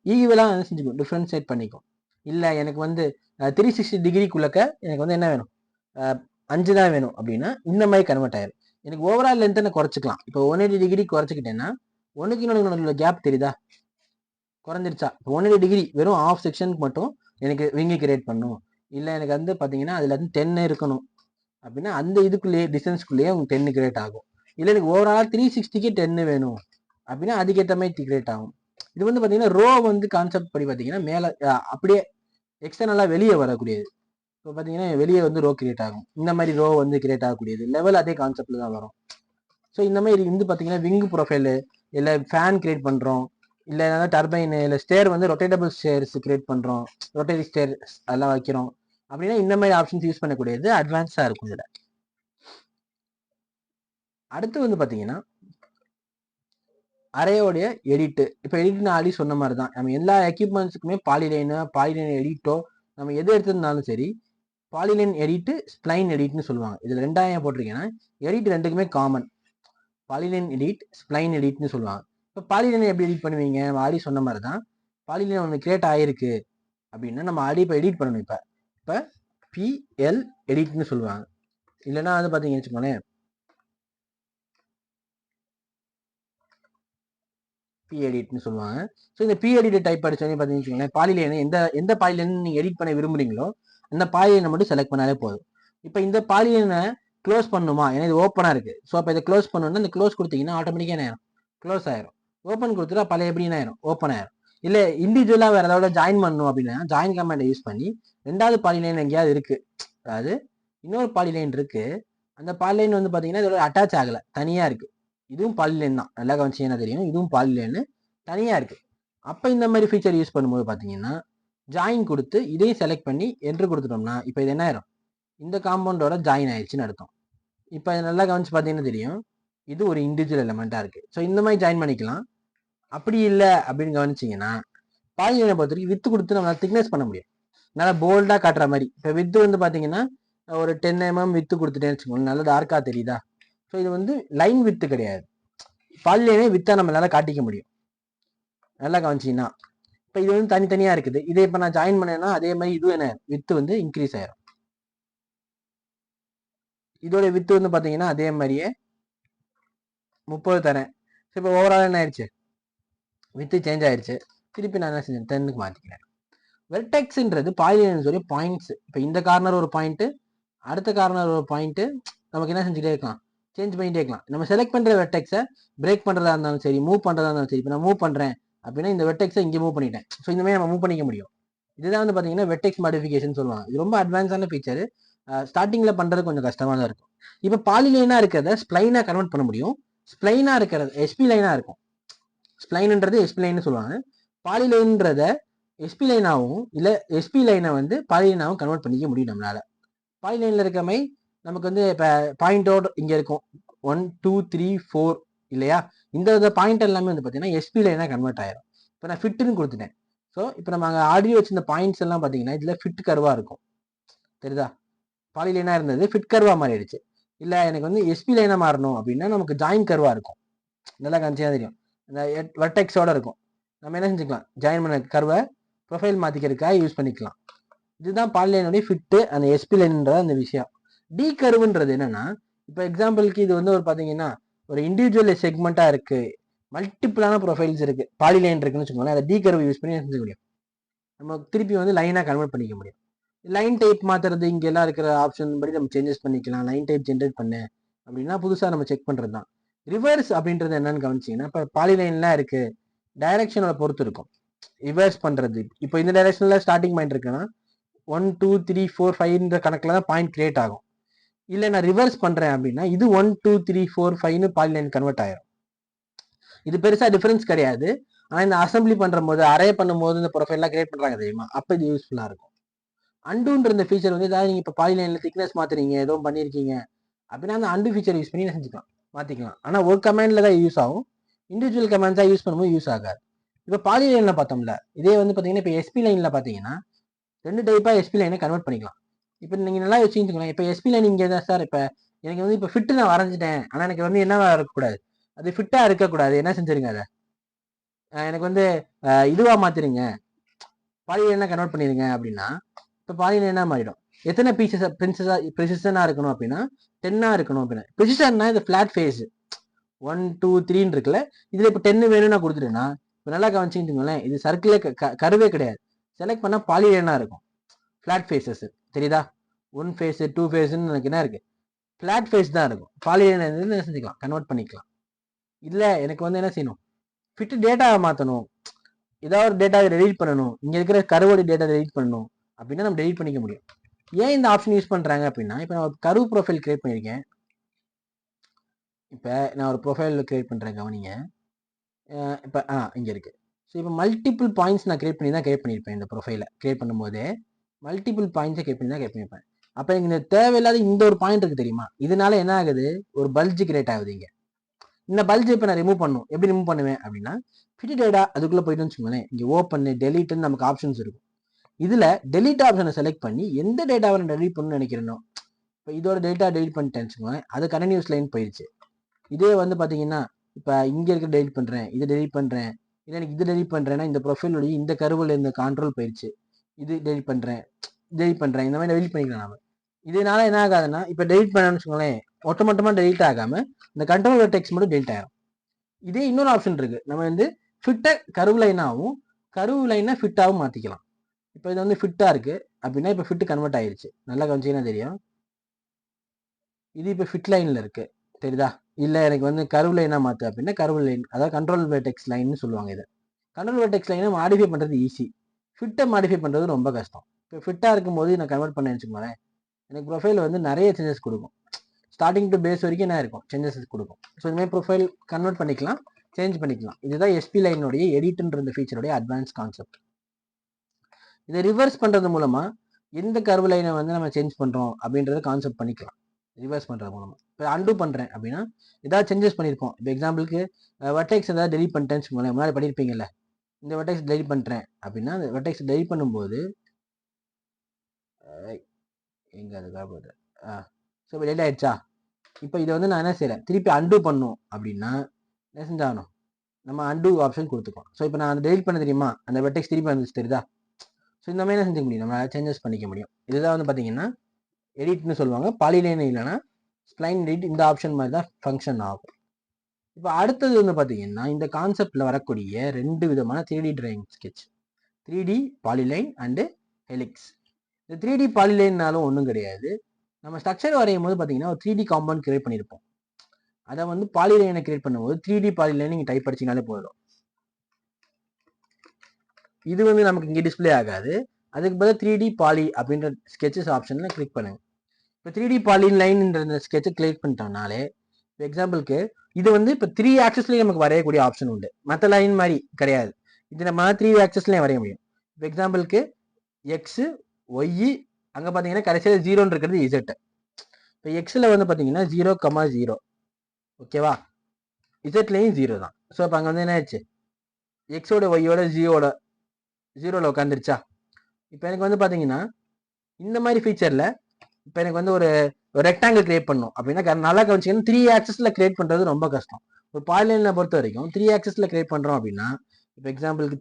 ஈக்குவலாக என்ன செஞ்சுக்கும், டிஃப்ரென்ஷியேட் பண்ணிக்கும். இல்லை எனக்கு வந்து 360 டிகிரிக்குள்ளக்க எனக்கு வந்து என்ன வேணும், 5 தான் வேணும் அப்படின்னா இந்த மாதிரி கன்வெர்ட் ஆயிடும். எனக்கு ஓவரால் லென்த்தை நான் குறைச்சிக்கலாம். இப்போ 180 டிகிரி குறைச்சிக்கிட்டேன்னா ஒன்றுக்கு இன்னொன்று கேப் தெரியுதா, குறைஞ்சிருச்சா. இப்போ 180 டிகிரி வெறும் ஆஃப் செக்ஷனுக்கு மட்டும் எனக்கு விங்கு கிரியேட் பண்ணும். இல்லை எனக்கு வந்து பார்த்தீங்கன்னா அதில் வந்து 10 இருக்கணும் அப்படின்னா அந்த இதுக்குள்ளேயே டிஸ்டன்ஸ்குள்ளேயே உங்களுக்கு 10 கிரியேட் ஆகும். இல்லை எனக்கு ஓவரால் 360க்கு 10 வேணும் அப்படின்னா அதுக்கேற்ற மாதிரி கிரியேட் ஆகும். இது வந்து பார்த்தீங்கன்னா ரோ வந்து கான்செப்ட் படி பார்த்தீங்கன்னா மேலே அப்படியே எக்ஸ்டர்னலாக வெளியே வரக்கூடியது. இப்போ பார்த்தீங்கன்னா வெளியே வந்து ரோ கிரியேட் ஆகும். இந்த மாதிரி ரோ வந்து கிரியேட் ஆகக்கூடியது லெவல் அதே கான்செப்டில் தான் வரும். ஸோ இந்த மாதிரி வந்து பார்த்தீங்கன்னா விங்கு ப்ரொஃபைலு இல்லை ஃபேன் கிரியேட் பண்ணுறோம், இல்லை ஏதாவது டர்பைனு இல்லை ஸ்டேர் வந்து ரொட்டேட்டபிள் ஸ்டேர்ஸ் கிரியேட் பண்ணுறோம், ரொட்டேரி ஸ்டேர் அதெல்லாம் வைக்கிறோம் அப்படின்னா இந்த மாதிரி ஆப்ஷன்ஸ் யூஸ் பண்ணக்கூடியது அட்வான்ஸாக இருக்கும் இதில். அடுத்து வந்து பார்த்தீங்கன்னா அரேயோடைய எடிட்டு. இப்போ எடிட் நான் ஆல்ரெடி சொன்ன மாதிரி தான், நம்ம எல்லா எக்யூப்மெண்ட்ஸுக்குமே பாலிலைன் எடிட்டோ நம்ம எது எடுத்திருந்தாலும் சரி பாலிலைன் எடிட்டு ஸ்ப்ளைன் எடிட்னு சொல்லுவாங்க. இதில் 2 போட்டிருக்கேன்னா எடிட் ரெண்டுக்குமே காமன், பாலிலைன் எடிட் ஸ்ப்ளைன் எடிட்னு சொல்லுவாங்க. இப்போ பாலிலைன் எப்படி எடிட் பண்ணுவீங்க, நம்ம ஆல்ரெடி சொன்ன மாதிரி தான். பாலிலைன் ஒன்று கிரியேட் ஆகிருக்கு அப்படின்னா நம்ம ஆல்ரெடி இப்போ எடிட் பண்ணணும். இப்போ பிஎல் எடிட்னு சொல்லுவாங்க. இல்லைன்னா வந்து பார்த்தீங்கன்னு வச்சுக்கோங்களேன் பி எடிட்னு சொல்லுவாங்க. ஸோ இந்த பி எடிட் டைப் அடிச்சோன்னே பார்த்தீங்கன்னு வச்சுக்கோங்களேன் பாலிலைன் எந்த பாலிலைன் நீங்கள் எடிட் பண்ண விரும்புறீங்களோ அந்த பாலிலைனை மட்டும் செலக்ட் பண்ணாலே போதும். இப்போ இந்த பாலிலைனை க்ளோஸ் பண்ணுமா, ஏன்னா இது ஓப்பனாக இருக்குது. ஸோ அப்போ இதை க்ளோஸ் பண்ணணும்னா இந்த க்ளோஸ் கொடுத்தீங்கன்னா ஆட்டோமேட்டிக்காக என்ன ஆயிரும், க்ளோஸ் ஆயிரும். ஓப்பன் கொடுத்துட்டா பழைய எப்படி என்ன ஆயிரும், ஓப்பன் ஆயிரும். இல்லை இண்டிவிஜுவலாக வேறு ஏதாவது ஜாயின் பண்ணணும் அப்படின்னா ஜாயின் கமாண்டை யூஸ் பண்ணி 2வது பாலிலைன் எங்கேயாவது இருக்குது, அதாவது இன்னொரு பாலிலைன் இருக்குது, அந்த பாலிலைன் வந்து பார்த்தீங்கன்னா இதோட அட்டாச் ஆகலை, தனியாக இருக்குது. இதுவும் பாலிலைன் தான், நல்லா கவனிச்சீங்கன்னா தெரியும், இதுவும் பாலிலைன் தனியாக இருக்குது. அப்போ இந்த மாதிரி ஃபீச்சர் யூஸ் பண்ணும்போது பார்த்தீங்கன்னா ஜாயின் கொடுத்து இதையும் செலக்ட் பண்ணி என்ட்ரு கொடுத்துட்டோம்னா இப்போ இது என்ன ஆயிரும், இந்த காம்பவுண்டோட ஜாயின் ஆயிடுச்சுன்னு அர்த்தம். இப்போ நல்லா கவனிச்சு பார்த்தீங்கன்னா தெரியும் இது ஒரு இண்டிவிஜுவல் எலமெண்ட்டாக இருக்குது. ஸோ இந்த மாதிரி ஜாயின் பண்ணிக்கலாம். அப்படி இல்லை அப்படின்னு கவனிச்சிங்கன்னா பாலிலைனை பொறுத்த வரைக்கும் வித்து கொடுத்து நம்மளால் திக்னஸ் பண்ண முடியும், நல்லா போல்டாக காட்டுற மாதிரி. இப்போ வித்து வந்து பார்த்தீங்கன்னா ஒரு 10 mm வித்து கொடுத்துட்டேன்னு வச்சுக்கோங்க, நல்லா டார்க்காக தெரியுதா. ஸோ இது வந்து லைன் வித்து கிடையாது, பாலிலைனே வித்தா நம்மளால காட்டிக்க முடியும், நல்லா கவனிச்சிங்கன்னா. இப்போ இது வந்து தனித்தனியாக இருக்குது, இதை இப்போ நான் ஜாயின் பண்ணேன்னா அதே மாதிரி இதுவும் என்ன வித்து வந்து இன்க்ரீஸ் ஆயிரும். இதோட வித்து வந்து பார்த்தீங்கன்னா அதே மாதிரியே 30 தரேன். ஸோ இப்போ ஓவரால் என்ன ஆயிடுச்சு, வித்து சேஞ்ச் ஆயிடுச்சு. திருப்பி நான் என்ன செஞ்சேன் 10க்கு மாற்றிக்கிறேன். வெர்டெக்ஸ்ன்றது பாலிலைன் சொல்லி பாயிண்ட்ஸ். இப்போ இந்த கார்னர் ஒரு பாயிண்ட்டு, அடுத்த கார்னர் ஒரு பாயிண்ட்டு, நமக்கு என்ன செஞ்சுட்டே இருக்கலாம், சேஞ்ச் பண்ணிட்டே இருக்கலாம். நம்ம செலக்ட் பண்ணுற வெர்டெக்ஸை பிரேக் பண்ணுறதா இருந்தாலும் சரி, மூவ் பண்ணுறதா இருந்தாலும் சரி. இப்போ நான் மூவ் பண்ணுறேன் அப்படின்னா இந்த வெர்டெக்ஸை இங்கே மூவ் பண்ணிட்டேன். ஸோ இந்த மாதிரி நம்ம மூவ் பண்ணிக்க முடியும். இதுதான் வந்து பார்த்தீங்கன்னா வெர்டெக்ஸ் மாடிஃபிகேஷன் சொல்லுவாங்க. இது ரொம்ப அட்வான்ஸான ஃபீச்சர், ஸ்டார்டிங்கில் பண்ணுறது கொஞ்சம் கஷ்டமாக தான் இருக்கும். இப்போ பாலிலைனாக இருக்கிறத ஸ்ப்ளைனாக கன்வெர்ட் பண்ண முடியும். ஸ்ப்ளைனாக இருக்கிறது எஸ்பி லைனாக இருக்கும். ஸ்ப்ளைன்ன்றது எஸ்பி லைன்னு சொல்லுவாங்க. பாலிலைன்றத எஸ்பி லைனாகவும் இல்லை எஸ்பி லைனை வந்து பாலிலைனாகவும் கன்வெர்ட் பண்ணிக்க முடியும் நம்மளால. பாலிலைனில் இருக்க மாதிரி நமக்கு வந்து இப்போ பாயிண்ட் அவுட் இங்கே இருக்கும் 1 2 3 4 இல்லையா, இந்த பாயிண்ட் எல்லாமே வந்து பார்த்தீங்கன்னா எஸ்பி லைனாக கன்வெர்ட் ஆயிரும். இப்போ நான் ஃபிட்டுன்னு கொடுத்துட்டேன். ஸோ இப்போ நம்ம அங்கே ஆடியோ வச்சிருந்த பாயிண்ட்ஸ் எல்லாம் பார்த்தீங்கன்னா இதில் ஃபிட் கர்வாக இருக்கும், தெரியுதா. பாலிலைனாக இருந்தது ஃபிட் கர்வாக மாறிடுச்சு. இல்லை எனக்கு வந்து எஸ்பி லைனாக மாறணும் அப்படின்னா நமக்கு ஜாயின் கர்வாக இருக்கும், நல்லா கன்சியாக தெரியும், இந்த வெர்டெக்ஸோட இருக்கும். நம்ம என்ன செஞ்சுக்கலாம், ஜாயின் பண்ண கர்வை ப்ரொஃபைல் மாற்றிக்கிறதுக்காக யூஸ் பண்ணிக்கலாம். இதுதான் பாலிலைனுடைய ஃபிட்டு, அந்த எஸ்பி லைன்ன்ற அந்த விஷயம். டி கர்வுன்றது என்னன்னா, இப்போ எக்ஸாம்பிளுக்கு இது வந்து ஒரு பார்த்தீங்கன்னா ஒரு இண்டிவிஜுவல் செக்மெண்ட்டாக இருக்குது, மல்டிபிளான ப்ரொஃபைல்ஸ் இருக்குது, பாலிலைன் இருக்குன்னு வச்சுக்கோங்களேன். அதை டி கர்வு யூஸ் பண்ணி செஞ்சுக்க முடியும், நம்ம திருப்பி வந்து லைனாக கன்வெர்ட் பண்ணிக்க முடியும். லைன் டைப் மாற்றுறது இங்கெல்லாம் இருக்கிற ஆப்ஷன் படி நம்ம சேஞ்சஸ் பண்ணிக்கலாம். லைன் டைப் ஜென்ரேட் பண்ணு அப்படின்னா புதுசாக நம்ம செக் பண்ணுறது தான். ரிவர்ஸ் அப்படின்றது என்னன்னு கவனிச்சிங்கன்னா, இப்போ பாலிலைன்லாம் இருக்குது, டைரக்ஷனோட பொறுத்து இருக்கும் ரிவர்ஸ் பண்ணுறது. இப்போ இந்த டைரக்ஷனில் ஸ்டார்டிங் பாயிண்ட் இருக்குன்னா 1 2 3 4 5ன்ற கணக்கில் தான் பாயிண்ட் கிரியேட் ஆகும். இல்லை நான் ரிவர்ஸ் பண்ணுறேன் அப்படின்னா இது 1 2 3 4 5ன்னு பாலிலைன் கன்வெர்ட் ஆயிரும். இது பெருசாக டிஃபரன்ஸ் கிடையாது. ஆனால் இந்த அசம்பிளி பண்ணுற போது அரே பண்ணும்போது இந்த ப்ரொஃபைல்லாம் கிரியேட் பண்ணுறாங்க தெரியுமா, அப்போ இது யூஸ்ஃபுல்லாக இருக்கும். அண்டுன்ற இந்த ஃபீச்சர் வந்து ஏதாவது நீங்கள் இப்போ பாலிலைனில் திக்னஸ் மாற்றுறீங்க ஏதோ பண்ணியிருக்கீங்க அப்படின்னா அந்த அண்டு ஃபீச்சர் யூஸ் பண்ணி செஞ்சுக்கலாம், மாற்றிக்கலாம். ஆனால் ஒரு கமெண்டில் தான் யூஸ் ஆகும். இண்டிவிஜுவல் கமெண்ட்ஸாக யூஸ் பண்ணும்போது யூஸ் ஆகாது. இப்போ பாலிலைனில் பார்த்தோம்ல, இதே வந்து பார்த்தீங்கன்னா இப்போ எஸ்பி லைனில் பார்த்தீங்கன்னா 2 டைப்பாக எஸ்பி லைனை கன்வெர்ட் பண்ணிக்கலாம். இப்போ நீங்கள் நல்லா வச்சுக்கிங்களேன், இப்போ எஸ்பி லைன் இங்கே தான் சார். இப்போ எனக்கு வந்து இப்போ ஃபிட்டு நான் வரைஞ்சிட்டேன், ஆனால் எனக்கு வந்து என்னவா இருக்கக்கூடாது, அது ஃபிட்டாக இருக்கக்கூடாது. என்ன செஞ்சிருங்க, அதை எனக்கு வந்து இதுவாக மாற்றிடுங்க, பாலிலைனாக கன்வெர்ட் பண்ணிடுங்க அப்படின்னா, இப்போ பாலிலைனாக மாறிடும். எத்தனை பீசஸ் ப்ரிசிஷனாக இருக்கணும் அப்படின்னா 10 இருக்கணும் அப்படின்னா. ப்ரிசிஷன்னா இது ஃப்ளாட் ஃபேஸ் 1 2 3 இருக்குல்ல, இதில் இப்போ 10 வேணும்னு நான் கொடுத்துட்டேன்னா, இப்போ நல்லா கவனிச்சுக்கிட்டுங்களேன், இது சர்க்கிளே கருவே கிடையாது. செலக்ட் பண்ணால் பாலிலைனாக இருக்கும், ஃப்ளாட் ஃபேஸஸ். தெரியுதா? 1 ஃபேஸ் 2 ஃபேஸ்ன்னு எனக்கு என்ன இருக்குது, ஃப்ளாட் ஃபேஸ் தான் இருக்கும். பாலிலைன் என்ன செஞ்சுக்கலாம், கன்வெர்ட் பண்ணிக்கலாம். இல்லை எனக்கு வந்து என்ன செய்யணும், ஃபிட் டேட்டாவை மாற்றணும், ஏதாவது ஒரு டேட்டாவை டெலீட் பண்ணணும், இங்கே இருக்கிற கருவோட டேட்டா டெலீட் பண்ணணும் அப்படின்னா நம்ம டெலீட் பண்ணிக்க முடியும். ஏன் இந்த ஆப்ஷன் யூஸ் பண்ணுறாங்க அப்படின்னா, இப்போ நான் ஒரு கர்வ் ப்ரொஃபைல் கிரியேட் பண்ணியிருக்கேன். இப்போ நான் ஒரு ப்ரொஃபைல் கிரியேட் பண்ணுறேன், கவனிங்க. இப்போ இங்கே இருக்குது. ஸோ இப்போ மல்டிபிள் பாயிண்ட்ஸ் நான் கிரியேட் பண்ணியிருப்பேன். இந்த ப்ரொஃபைலை கிரியேட் பண்ணும்போதே மல்டிபிள் பாயிண்ட்ஸை கிரியேட் பண்ணியிருப்பேன். அப்போ எனக்கு இந்த தேவையில்லாத இந்த ஒரு பாயிண்ட் இருக்குது தெரியுமா, இதனால என்ன ஆகுது, ஒரு பல்ஜ் கிரியேட் ஆகுது. இங்கே இந்த பல்ஜ் இப்போ நான் ரிமூவ் பண்ணணும். எப்படி ரிமூவ் பண்ணுவேன் அப்படின்னா, ஃபிட் டேட்டா அதுக்குள்ளே போயிட்டு வச்சுக்கோங்களேன், இங்கே ஓப்பன் டெலீட்னு நமக்கு ஆப்ஷன்ஸ் இருக்கும். இதில் டெலீட் ஆப்ஷனை செலக்ட் பண்ணி எந்த டேட்டாவை நான் டெலீட் பண்ணணும்னு நினைக்கிறேனோ, இப்போ இதோட டேட்டா டெலீட் பண்ணிட்டேன்னு வச்சுக்கோங்களேன், அது கண்டினியூஸ் லைன் போயிடுச்சு. இதே வந்து பார்த்தீங்கன்னா இப்போ இங்கே இருக்க டெலிட் பண்ணுறேன், இதை டெலிட் பண்ணுறேன், இல்லை எனக்கு இது டெலிட் பண்ணுறேன்னா இந்த ப்ரொஃபைலுடைய இந்த கருவில் இந்த கான்ட்ரோல் போயிடுச்சு, இது டெலிட் பண்ணுறேன், இந்த மாதிரி டெலிட் பண்ணிக்கலாம் நாம. இதனால என்ன ஆகாதுன்னா, இப்போ டெலிட் பண்ணணும்னு வச்சுக்கோங்களேன், மொத்தமாக டெலிட் ஆகாமல் இந்த கண்ட்ரோல் டெக்ஸ்ட் மட்டும் டெலிட் ஆகிடும். இதே இன்னொரு ஆப்ஷன் இருக்குது, நம்ம வந்து ஃபிட்டை கருவு லைனாகவும் கருவு லைனை ஃபிட்டாகவும் மாற்றிக்கலாம். இப்போ இது வந்து ஃபிட்டாக இருக்குது அப்படின்னா இப்போ ஃபிட்டு கன்வெர்ட் ஆயிடுச்சு. நல்லா கவனிச்சிங்கன்னா தெரியும், இது இப்போ ஃபிட் லைனில் இருக்குது. தெரியுதா? இல்லை எனக்கு வந்து கர்வ் லைனாக மாற்று அப்படின்னா கர்வ் லைன், அதாவது கண்ட்ரோல் வெர்டெக்ஸ் லைன்னு சொல்லுவாங்க. இதை கண்ட்ரோல் வெர்டெக்ஸ் லைனை மாடிஃபை பண்ணுறது ஈஸி, ஃபிட்டை மாடிஃபை பண்ணுறது ரொம்ப கஷ்டம். இப்போ ஃபிட்டாக இருக்கும்போது நான் கன்வெர்ட் பண்ண வச்சுக்கோங்களேன், எனக்கு ப்ரொஃபைல் வந்து நிறைய சேஞ்சஸ் கொடுக்கும். ஸ்டார்டிங் டு பேஸ் வரைக்கும் என்ன இருக்கும், சேஞ்சஸ் கொடுக்கும். ஸோ இதுமாதிரி ப்ரொஃபைல் கன்வெர்ட் பண்ணிக்கலாம், சேஞ்ச் பண்ணிக்கலாம். இதுதான் எஸ்பி லைனுடைய எடிட்ன்ற இந்த ஃபீச்சருடைய அட்வான்ஸ் கான்செப்ட். இதை ரிவர்ஸ் பண்ணுறது மூலமாக எந்த கர்வ் லைனை வந்து நம்ம சேஞ்ச் பண்ணுறோம் அப்படின்றத கான்செப்ட் பண்ணிக்கலாம் ரிவர்ஸ் பண்ணுறது மூலமாக. இப்போ அன்டூ பண்ணுறேன் அப்படின்னா ஏதாவது சேஞ்சஸ் பண்ணியிருப்போம். இப்போ எக்ஸாம்பிளுக்கு வெர்டெக்ஸ் ஏதாவது டெலிட் பண்ணிட்டேன்னு வச்சுக்கோங்களேன், முன்னாடி பண்ணியிருப்பீங்கல்ல, இந்த வெர்டெக்ஸ் டெலிட் பண்ணுறேன் அப்படின்னா அந்த வெர்டெக்ஸ் டெலிட் பண்ணும்போது எங்கே அதுக்காக போகுது, ஸோ இப்போ டெலிட் ஆகிடுச்சா. இப்போ இதை வந்து நான் என்ன செய்கிறேன், திருப்பி அன்டூ பண்ணணும் அப்படின்னா என்ன செஞ்சாகணும், நம்ம அன்டூ ஆப்ஷன் கொடுத்துக்கோம். ஸோ இப்போ நான் அந்த டெலிட் பண்ண தெரியுமா, அந்த வெர்டெக்ஸ் திருப்பி வந்துச்சு, தெரியுதா? ஸோ இந்த மாதிரி என்ன செஞ்சுக்க முடியும், நம்ம சேஞ்சஸ் பண்ணிக்க முடியும். இதுதான் வந்து பார்த்தீங்கன்னா எடிட்னு சொல்லுவாங்க. பாலிலைன் இல்லைன்னா ஸ்ப்ளைன் எடிட் இந்த ஆப்ஷன் மாதிரி தான் ஃபங்க்ஷன் ஆகும். இப்போ அடுத்தது வந்து பார்த்தீங்கன்னா இந்த கான்செப்டில் வரக்கூடிய 2 விதமான 3D drawing sketch, 3D polyline and helix. இந்த 3D பாலிலைன்னாலும் ஒன்றும் கிடையாது, நம்ம ஸ்ட்ரக்சர் வரையும் போது பார்த்தீங்கன்னா ஒரு 3D காம்பவுண்ட் கிரியேட் பண்ணியிருப்போம். அதை வந்து பாலிலைனை கிரியேட் பண்ணும்போது 3D பாலிலைன் நீங்கள் டைப் அடிச்சிங்கனாலே போயிடும். இது வந்து நமக்கு இங்கே டிஸ்பிளே ஆகாது, அதுக்கு பதில் 3D பாலி அப்படின்ற ஸ்கெச்சஸ் ஆப்ஷனில் கிளிக் பண்ணுங்க. இப்போ 3D பாலிலைன்ன்ற ஸ்கெட்சை கிளிக் பண்ணிட்டோம்னாலே, இப்போ எக்ஸாம்பிளுக்கு இது வந்து இப்போ 3 ஆக்சஸ்லேயும் நமக்கு வரையக்கூடிய ஆப்ஷன் உண்டு, மற்ற லைன் மாதிரி கிடையாது. இது நம்ம 3 ஆக்சஸ்லேயும் வரைய முடியும். இப்போ எக்ஸாம்பிளுக்கு எக்ஸு ஒய், அங்கே பார்த்தீங்கன்னா கடைசியில் 0 இருக்கிறது இசட். இப்போ எக்ஸில் வந்து பார்த்தீங்கன்னா 0,0, ஓகேவா, இசட்லேயும் 0 தான். ஸோ இப்போ அங்கே வந்து என்ன ஆச்சு, எக்ஸோட ஒய்யோட ஜீரோவில் உட்காந்துருச்சா. இப்போ எனக்கு வந்து பார்த்தீங்கன்னா இந்த மாதிரி ஃபீச்சரில் இப்போ எனக்கு வந்து ஒரு ரெக்டாங்கிள் கிரியேட் பண்ணணும் அப்படின்னா நல்லா கவனிச்சிங்கன்னா 3 ஆக்சஸில் கிரியேட் பண்ணுறது ரொம்ப கஷ்டம். ஒரு பாலிலைனை பொறுத்த வரைக்கும் 3 ஆக்சஸில் கிரியேட் பண்ணுறோம் அப்படின்னா, இப்போ எக்ஸாம்பிளுக்கு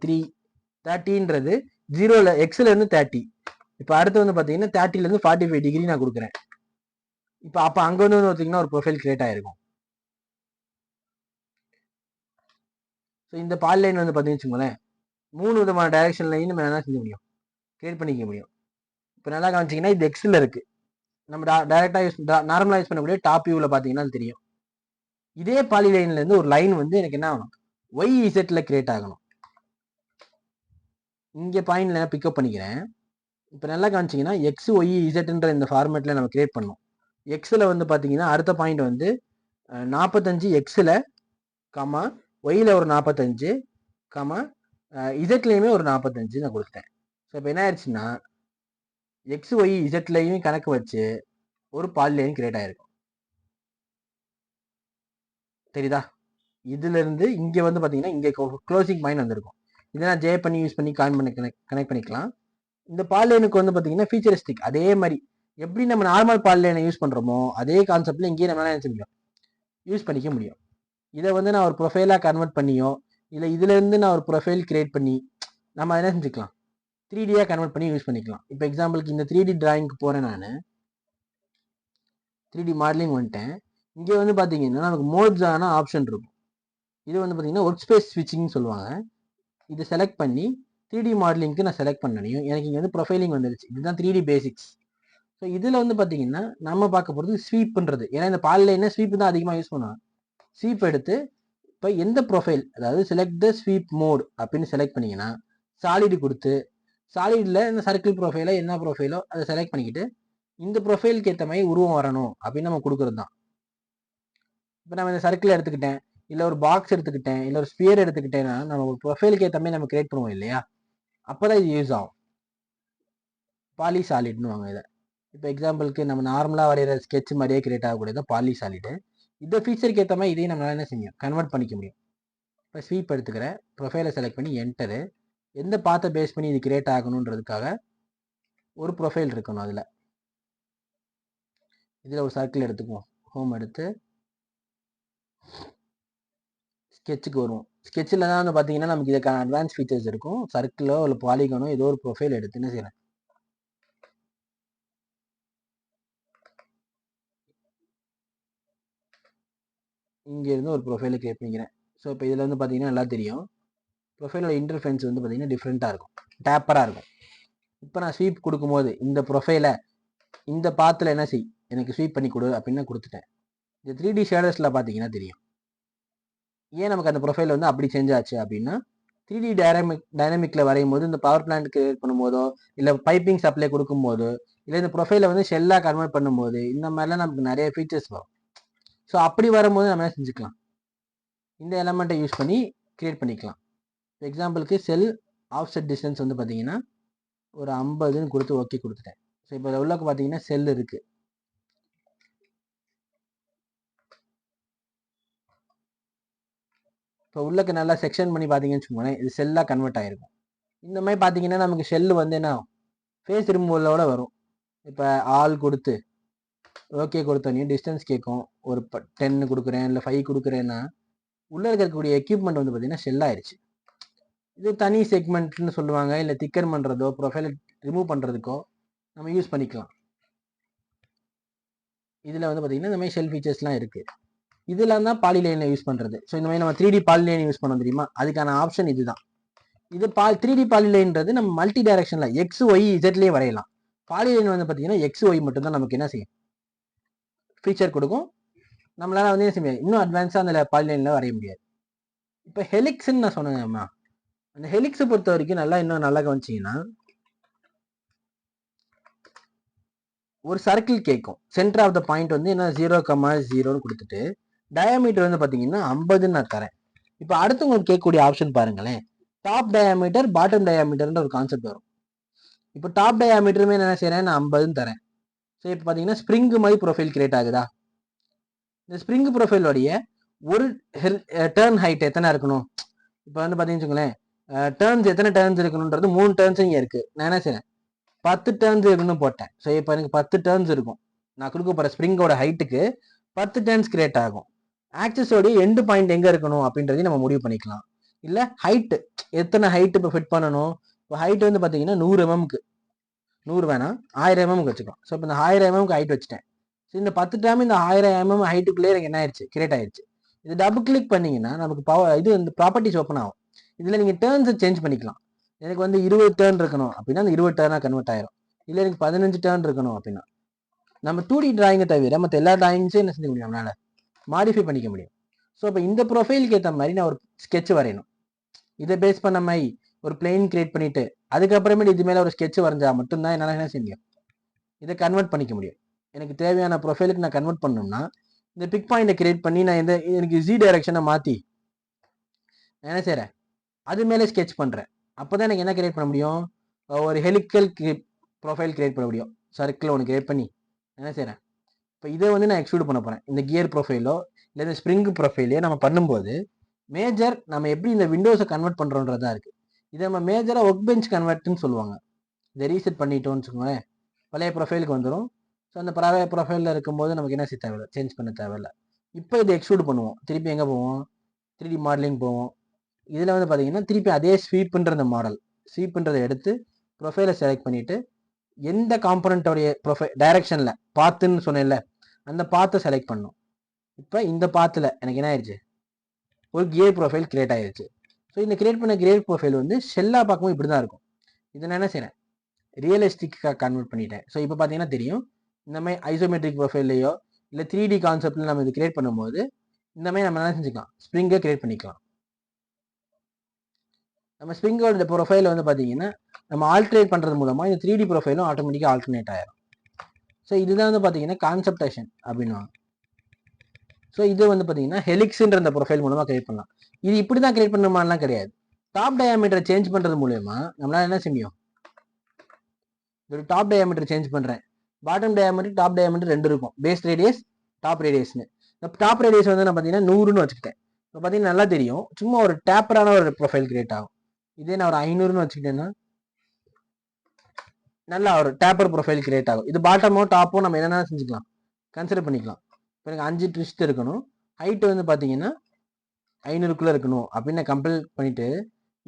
30ன்றது 0ல் எக்ஸ்லேருந்து 30, இப்போ அடுத்து வந்து பார்த்தீங்கன்னா 30லேருந்து 45 டிகிரி நான் கொடுக்குறேன். இப்போ அப்போ அங்கே வந்து பார்த்தீங்கன்னா ஒரு ப்ரொஃபைல் கிரியேட் ஆகிருக்கும். ஸோ இந்த பாலிலைன் வந்து பார்த்தீங்கன்னு வச்சுக்கோங்களேன் 3 விதமான டைரக்ஷன்லையும் நம்ம என்ன செஞ்ச முடியும், கிரியேட் பண்ணிக்க முடியும். இப்போ நல்லா கவனிச்சிங்கன்னா இது எக்ஸில் இருக்குது, நம்ம டைரெக்டாக நார்மலாக யூஸ் பண்ணக்கூடிய டாப் வியூவில் பார்த்தீங்கன்னா தெரியும். இதே பாலிலைன்லேருந்து ஒரு லைன் வந்து எனக்கு என்ன ஆகணும், ஒய் இசட்டில் கிரியேட் ஆகணும். இங்கே பாயிண்ட்ல பிக்கப் பண்ணிக்கிறேன். இப்போ நல்லா காமிச்சிங்கன்னா எக்ஸ் ஒய் இசட்ன்ற இந்த ஃபார்மேட்டில் நம்ம கிரியேட் பண்ணோம். எக்ஸில் வந்து பார்த்தீங்கன்னா அடுத்த பாயிண்ட் வந்து 45 எக்ஸில், கமா ஒய்யில் ஒரு 45, கமா இசட்லேயுமே ஒரு 45 நான் கொடுத்தேன். ஸோ இப்போ என்ன ஆயிடுச்சுன்னா எக்ஸ் ஒய் இசட்லையும் கணக்கு வச்சு ஒரு பாலிலைன் கிரியேட் ஆகிருக்கும். தெரியுதா? இதுலேருந்து இங்கே வந்து பார்த்தீங்கன்னா இங்கே க்ளோசிங் பாயிண்ட் வந்திருக்கும். இதை நான் ஜே பண்ணி யூஸ் பண்ணி கனெக்ட் பண்ணிக்கலாம். இந்த பால் லைனுக்கு வந்து பார்த்தீங்கன்னா ஃபீச்சரிஸ்டிக் அதே மாதிரி எப்படி நம்ம நார்மல் பால் லைனை யூஸ் பண்ணுறோமோ அதே கான்செப்டில் இங்கேயே நம்மளால என்ன முடியும் யூஸ் பண்ணிக்க முடியும். இதை வந்து நான் ஒரு ப்ரொஃபைலாக கன்வெர்ட் பண்ணியோ இல்லை இதுலேருந்து நான் ஒரு ப்ரொஃபைல் கிரியேட் பண்ணி நம்ம என்ன செஞ்சுக்கலாம் 3Dயாக கன்வெர்ட் பண்ணி யூஸ் பண்ணிக்கலாம். இப்போ எக்ஸாம்பிளுக்கு இந்த 3D டிராயிங்க்கு போகிறேன், நான் 3D மாடலிங் வந்துட்டேன். இங்கே வந்து பார்த்தீங்கன்னா நமக்கு மோட்ஸான ஆப்ஷன் இருக்கும். இது வந்து பார்த்தீங்கன்னா ஒர்க் ஸ்பேஸ் ஸ்விட்சிங்னு சொல்லுவாங்க. இதை செலக்ட் பண்ணி 3D மாடலிங்க்கு நான் செலக்ட் பண்ணனையும் எனக்கு இங்கே வந்து ப்ரொஃபைலிங் வந்துருச்சு. இதுதான் 3D பேசிக்ஸ். ஸோ இதில் வந்து பார்த்தீங்கன்னா நம்ம பார்க்க போகிறது ஸ்வீப்புன்றது. ஏன்னா இந்த பால் லைனை ஸ்வீப் தான் அதிகமாக யூஸ் பண்ணுவாங்க. ஸ்வீப் எடுத்து இப்போ எந்த ப்ரொஃபைல், அதாவது செலக்ட் த ஸ்வீப் மோட் அப்படின்னு செலக்ட் பண்ணிங்கன்னா சாலிடு கொடுத்து சாலிடில் இந்த சர்க்கிள் ப்ரொஃபைலோ என்ன ப்ரொஃபைலோ அதை செலக்ட் பண்ணிக்கிட்டு இந்த ப்ரொஃபைலுக்கு ஏற்ற மாதிரி உருவம் வரணும் அப்படின்னு நம்ம கொடுக்குறது தான். இப்போ நம்ம இந்த சர்க்கிள் எடுத்துக்கிட்டேன், இல்லை ஒரு பாக்ஸ் எடுத்துக்கிட்டேன், இல்லை ஒரு ஸ்பியர் எடுத்துக்கிட்டேன்னா நம்ம ஒரு ப்ரொஃபைலுக்கு ஏற்ற மாதிரி நம்ம கிரியேட் பண்ணுவோம் இல்லையா, அப்போ தான் இது யூஸ் ஆகும். பாலி சாலிட்னு வாங்க இதை. இப்போ எக்ஸாம்பிளுக்கு நம்ம நார்மலாக வரைகிற ஸ்கெட்ச் மாதிரியே கிரியேட் ஆகக்கூடியது பாலி சாலிடு. இந்த ஃபீச்சருக்கு ஏற்ற மாதிரி இதையும் நம்மளால என்ன செய்யும் கன்வெர்ட் பண்ணிக்க முடியும். இப்போ ஸ்வீப் எடுத்துக்கிறேன், ப்ரொஃபைலை செலக்ட் பண்ணி என்டரு, எந்த பாத்தை பேஸ் பண்ணி இது கிரியேட் ஆகணுன்றதுக்காக ஒரு ப்ரொஃபைல் இருக்கணும். இதில் ஒரு சர்க்கிள் எடுத்துக்குவோம், ஹோம் எடுத்து ஸ்கெட்சுக்கு வருவோம். ஸ்கெட்சில் தான் வந்து பார்த்தீங்கன்னா நமக்கு இதுக்கான அட்வான்ஸ் ஃபீச்சர்ஸ் இருக்கும். சர்க்கிளோ இல்லை பாலிகானோ ஏதோ ஒரு ப்ரொஃபைல் எடுத்து என்ன செய்யறேன், இங்கேருந்து ஒரு ப்ரொஃபைலை கிரியேட் பண்ணிக்கிறேன். ஸோ இப்போ இதில் வந்து பார்த்தீங்கன்னா நல்லா தெரியும், ப்ரொஃபைலோட இன்டர்ஃபென்ஸ் வந்து பார்த்தீங்கன்னா டிஃப்ரெண்ட்டாக இருக்கும், டேப்பராக இருக்கும். இப்போ நான் ஸ்வீப் கொடுக்கும்போது இந்த ப்ரொஃபைலை இந்த பாத்தில் என்ன செய் எனக்கு ஸ்வீப் பண்ணி கொடு அப்படின்னு கொடுத்துட்டேன். இந்த 3D ஷேடர்ஸில் பார்த்தீங்கன்னா தெரியும் ஏன் நமக்கு அந்த ப்ரொஃபைல் வந்து அப்படி சேஞ்ச் ஆச்சு அப்படின்னா 3D டைனமிக்கில் வரையும் போது இந்த பவர் பிளான்ட் கிரியேட் பண்ணும்போதோ இல்லை பைப்பிங் சப்ளை கொடுக்கும்போதோ இல்லை இந்த ப்ரொஃபைலை வந்து ஷெல்லாக கன்வெர்ட் பண்ணும்போது இந்த மாதிரிலாம் நமக்கு நிறைய ஃபீச்சர்ஸ் வரும். ஸோ அப்படி வரும்போது நம்ம என்ன செஞ்சுக்கலாம், இந்த எலமெண்ட்டை யூஸ் பண்ணி கிரியேட் பண்ணிக்கலாம். எக்ஸாம்பிளுக்கு செல் ஆஃப்செட் டிஸ்டன்ஸ் வந்து பார்த்தீங்கன்னா ஒரு 50ன்னு கொடுத்து ஓகே கொடுத்துட்டேன். ஸோ இப்போ உள்ளக்கு பார்த்தீங்கன்னா செல் இருக்குது. இப்போ உள்ளக்கு நல்லா செக்ஷன் பண்ணி பார்த்தீங்கன்னு வச்சுக்கோங்களேன், இது செல்லாக கன்வெர்ட் ஆகிருக்கும். இந்த மாதிரி பார்த்தீங்கன்னா நமக்கு ஷெல்லு வந்து என்ன ஃபேஸ் ரிமூவலோட வரும். இப்போ ஆல் கொடுத்து ஓகே கொடுத்தோன்னே டிஸ்டன்ஸ் கேட்கும், ஒரு 10 கொடுக்குறேன் இல்லை 5 கொடுக்குறேன்னா உள்ளே இருக்கக்கூடிய எக்யூப்மெண்ட் வந்து பார்த்தீங்கன்னா ஷெல் ஆயிடுச்சு. இது தனி செக்மெண்ட்னு சொல்லுவாங்க, இல்லை திக்கர் பண்ணுறதோ ப்ரொஃபைலை ரிமூவ் பண்ணுறதுக்கோ நம்ம யூஸ் பண்ணிக்கலாம். இதில் வந்து பார்த்தீங்கன்னா இந்த மாதிரி ஷெல் ஃபீச்சர்ஸ்லாம் இருக்குது. இதெல்லாம் தான் பாலிலைனை யூஸ் பண்ணுறது. ஸோ இந்த மாதிரி நம்ம 3D பாலிலைன் யூஸ் பண்ணோம் தெரியுமா, அதுக்கான ஆப்ஷன் இதுதான். இது 3D பாலிலைன்றது நம்ம மல்டி டைரக்ஷனில் எக்ஸ் ஒய் இசட்லேயே வரையலாம். பாலிலைன் வந்து பார்த்தீங்கன்னா எக்ஸ் ஒய் மட்டும்தான் நமக்கு என்ன செய்யும் ஃபீச்சர் கொடுக்கும். நம்மளால வந்து என்ன செய்ய முடியாது, இன்னும் அட்வான்ஸாக அந்த பாலிலைனில் வரைய முடியாது. இப்போ ஹெலிக்ஸ்ன்னு நான் சொன்னேங்கம்மா, அந்த ஹெலிக்ஸை பொறுத்த வரைக்கும் இன்னும் நல்லா கவனிச்சிங்கன்னா ஒரு சர்க்கிள் கேட்கும், சென்டர் ஆஃப் த பாயிண்ட் வந்து என்ன 0,0ன்னு கொடுத்துட்டு டயாமீட்டர் வந்து பார்த்தீங்கன்னா 50ன்னு நான் தரேன். இப்போ அடுத்து உங்களுக்கு கேட்கக்கூடிய ஆப்ஷன் பாருங்களேன், டாப் டயாமீட்டர் பாட்டம் டயாமீட்டர்ன்ற ஒரு கான்செப்ட் வரும். இப்போ டாப் டயாமீட்டருமே என்ன செய்யறேன், நான் 50ன்னு தரேன். ஸோ இப்போ பார்த்தீங்கன்னா ஸ்ப்ரிங் மாதிரி ப்ரொஃபைல் கிரியேட் ஆகுதா. இந்த ஸ்ப்ரிங் ப்ரொஃபைலோடைய ஒரு டேர்ன் ஹைட் எத்தனை இருக்கணும், இப்போ வந்து பார்த்தீங்கன்னு டேர்ன்ஸ் எத்தனை டேர்ன்ஸ் இருக்கணுன்றது 3 டேர்ன்ஸ் இங்கே இருக்குது. நான் என்ன செய்யறேன் 10 டேர்ன்ஸ் இருக்குன்னு போட்டேன். ஸோ இப்போ எனக்கு 10 டேர்ன்ஸ் இருக்கும். நான் கொடுக்க போகிற ஸ்ப்ரிங்கோட ஹைட்டுக்கு 10 டேர்ன்ஸ் கிரியேட் ஆகும். ஆக்சஸோடைய எண்டு பாயிண்ட் எங்கே இருக்கணும் அப்படின்றதையும் நம்ம முடிவு பண்ணிக்கலாம். இல்லை ஹைட்டு எத்தனை ஹைட்டு இப்போ ஃபிட் பண்ணணும், இப்போ ஹைட் வந்து பார்த்தீங்கன்னா 100 mm, 100 வேணாம் 1000 mm வச்சுக்கலாம். ஸோ இப்போ இந்த 1000 mm ஹைட் வச்சுட்டேன். ஸோ இந்த 10 டேர்ம் இந்த 1000 mm ஹைட்டுக்குள்ளே எனக்கு என்ன ஆயிடுச்சு, கிரியேட் ஆயிடுச்சு. இது டபுள் கிளிக் பண்ணிங்கன்னா நமக்கு இது இந்த ப்ராப்பர்ட்டிஸ் ஓப்பன் ஆகும். இதில் நீங்கள் டேர்ன்ஸை சேஞ்ச் பண்ணிக்கலாம். எனக்கு வந்து 20 டேர்ன் இருக்கணும் அப்படின்னா அந்த 20 டேர்னாக கன்வெர்ட் ஆயிரும். இல்லை எனக்கு 15 டேர்ன் இருக்கணும் அப்படின்னா நம்ம 2D டிராயிங்கை தவிர மற்ற எல்லா டிராயிங்ஸையும் என்ன செஞ்ச முடியும், நம்மளால மாடிஃபை பண்ணிக்க முடியும். ஸோ இப்போ இந்த ப்ரொஃபைலுக்கு ஏற்ற மாதிரி நான் ஒரு ஸ்கெட்ச் வரையணும். இதை பேஸ் பண்ண மாதிரி ஒரு பிளெயின் கிரியேட் பண்ணிட்டு அதுக்கப்புறமேட்டு இது மேலே ஒரு ஸ்கெட்ச் வரைஞ்சா மட்டும்தான் என்னால் என்ன செய்ய முடியும், இதை கன்வெர்ட் பண்ணிக்க முடியும். எனக்கு தேவையான ப்ரொஃபைலுக்கு நான் கன்வெர்ட் பண்ணணும்னா இந்த பிக் பாயிண்டை கிரியேட் பண்ணி நான் எனக்கு ஜி டைரக்ஷனை மாற்றி நான் என்ன செய்கிறேன், அது மேலே ஸ்கெட்ச் பண்ணுறேன். அப்போ தான் எனக்கு என்ன கிரியேட் பண்ண முடியும், ஒரு ஹெலிக்கல் ப்ரொஃபைல் கிரியேட் பண்ண முடியும். சர்க்கிள் ஒன்று கிரியேட் பண்ணி என்ன செய்கிறேன், இப்போ இதை வந்து நான் எக்ஸ்க்ளூட் பண்ண போகிறேன். இந்த கியர் ப்ரொஃபைலோ இல்லை இந்த ஸ்ப்ரிங் ப்ரொஃபைலையோ நம்ம பண்ணும்போது மேஜர் நம்ம எப்படி இந்த விண்டோஸை கன்வெர்ட் பண்ணுறோன்றதா இருக்குது. இதை நம்ம மேஜராக ஒர்க் பெஞ்ச் கன்வெர்ட்னு சொல்லுவாங்க. இதை ரீசெட் பண்ணிட்டோம்னு வச்சுக்கோங்களேன், பழைய ப்ரொஃபைலுக்கு வந்துடும். ஸோ அந்த பழைய ப்ரொஃபைலில் இருக்கும்போது நமக்கு என்ன செய்ய தேவையில்லை, சேஞ்ச் பண்ண தேவையில்லை. இப்போ இதை எக்ஸ்க்ளூட் பண்ணுவோம். திருப்பி எங்கே போவோம், 3D மாடலிங் போவோம். இதில் வந்து பார்த்தீங்கன்னா திருப்பி அதே ஸ்வீப்புன்ற அந்த மாடல், ஸ்வீப்புன்றதை எடுத்து ப்ரொஃபைலை செலக்ட் பண்ணிவிட்டு எந்த காம்பனண்ட்டோடைய ப்ரொஃபைல் டைரக்ஷனில் பாத்துன்னு சொன்னேன்ல, அந்த பாத்தை செலக்ட் பண்ணணும். இப்போ இந்த பாத்தில் எனக்கு என்ன ஆயிடுச்சு, ஒரு கியர் ப்ரொஃபைல் கிரியேட் ஆயிடுச்சு. ஸோ இந்த கிரியேட் பண்ண கியர் ப்ரொஃபைல் வந்து ஷெல்லாக பார்க்கும்போது இப்படி தான் இருக்கும். இதை நான் என்ன செய்கிறேன், ரியலிஸ்டிக்காக கன்வெர்ட் பண்ணிட்டேன். ஸோ இப்போ பார்த்தீங்கன்னா தெரியும், இந்த மாதிரி ஐசோமெட்ரிக் ப்ரொஃபைல்லையோ இல்லை 3D கான்செப்டில் நம்ம இது கிரியேட் பண்ணும்போது இந்த மாதிரி நம்ம என்ன செஞ்சுக்கலாம், ஸ்ப்ரிங்கை கிரியேட் பண்ணிக்கலாம். நம்ம ஸ்ப்ரிங்கோட ப்ரொஃபைல் வந்து பார்த்தீங்கன்னா நம்ம ஆல்டர்னேட் பண்ணுறது மூலமாக இந்த 3D ப்ரொஃபைலும் ஆட்டோமேட்டிக்காக ஆல்டர்னேட் ஆயிடும். ஸோ இதுதான் வந்து பார்த்தீங்கன்னா கான்செப்டேஷன் அப்படின்வாங்க. ஸோ இது வந்து பார்த்தீங்கன்னா ஹெலிக்ஸ்ன்ற அந்த ப்ரொஃபைல் மூலமாக கிரியேட் பண்ணலாம். இது இப்படி தான் கிரியேட் பண்ணணுமாலாம் கிடையாது. டாப் டயாமீட்டரை சேஞ்ச் பண்ணுறது மூலயமா நம்மளால என்ன செய்ய முடியும், ஒரு டாப் டயாமீட்டர் சேஞ்ச் பண்ணுறேன், பாட்டம் டயாமீட்டர் டாப் டயாமீட்டர் 2 இருக்கும், பேஸ் ரேடியஸ் டாப் ரேடியஸ்னு. இந்த டாப் ரேடியஸ் வந்து நான் பார்த்தீங்கன்னா 100ன்னு வச்சுக்கிட்டேன். இப்போ பார்த்தீங்கன்னா நல்லா தெரியும், சும்மா ஒரு டேப்பரான ஒரு ப்ரொஃபைல் கிரியேட் ஆகும். இதே நான் ஒரு 500ன்னு வச்சுக்கிட்டேன்னா நல்லா ஒரு டேப்பர் ப்ரொஃபைல் கிரியேட் ஆகும். இது பாட்டமோ டாப்போ நம்ம என்னென்ன செஞ்சுக்கலாம், கன்சிடர் பண்ணிக்கலாம். இப்போ எனக்கு 5 ட்விஸ்ட் இருக்கணும், ஹைட் வந்து பார்த்தீங்கன்னா 500க்குள்ளே இருக்கணும் அப்படின்னு நான் கம்பேர் பண்ணிட்டு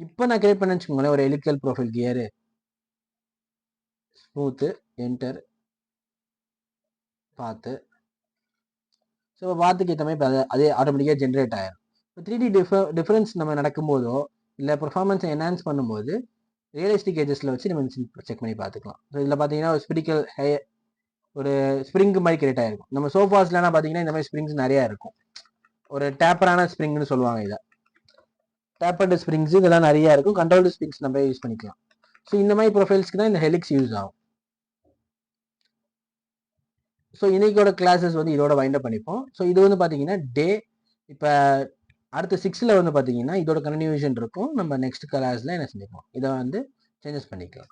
இப்போ நான் கிரியேட் பண்ணேன்னு வச்சுக்கோங்களேன், ஒரு helical profile gear, smooth, enter, பார்த்து. ஸோ பார்த்துக்கு ஏற்ற மாதிரி அதே ஆட்டோமேட்டிக்காக ஜென்ரேட் ஆயிடும். இப்போ 3D டிஃபரன்ஸ் நம்ம நடக்கும்போதோ இல்லை பெர்ஃபார்மன்ஸை என்ஹான்ஸ் பண்ணும்போது ரியலிஸ்டிக் ஏஜஸில் வச்சு நம்ம செக் பண்ணி பார்த்துக்கலாம். ஸோ இதில் பார்த்தீங்கன்னா ஒரு ஸ்பிரிக்கல் ஒரு ஸ்ப்ரிங் மாதிரி கிரியேட் ஆகிருக்கும். நம்ம சோஃபாஸ்லாம் பார்த்தீங்கன்னா இந்த மாதிரி ஸ்ப்ரிங்ஸ் நிறையா இருக்கும். ஒரு டேப்பரான ஸ்ப்ரிங்னு சொல்லுவாங்க. இதை டேப்பர்டு ஸ்ப்ரிங்ஸ் இதெல்லாம் நிறையா இருக்கும். கண்ட்ரோல்டு ஸ்ப்ரிங்ஸ் நம்ம யூஸ் பண்ணிக்கலாம். ஸோ இந்த மாதிரி ப்ரொஃபைல்ஸ்க்கு தான் இந்த ஹெலிக்ஸ் யூஸ் ஆகும். ஸோ இன்னைக்கோட கிளாஸஸ் வந்து இதோட வைண்ட் அப் பண்ணிப்போம். ஸோ இது வந்து பார்த்தீங்கன்னா டே, இப்போ அடுத்த 6ல் வந்து பார்த்தீங்கன்னா இதோட கன்டினியூஷன் இருக்கும். நம்ம நெக்ஸ்ட் கிளாஸில் என்ன செஞ்சுப்போம், இதை வந்து சேஞ்சஸ் பண்ணிக்கலாம்.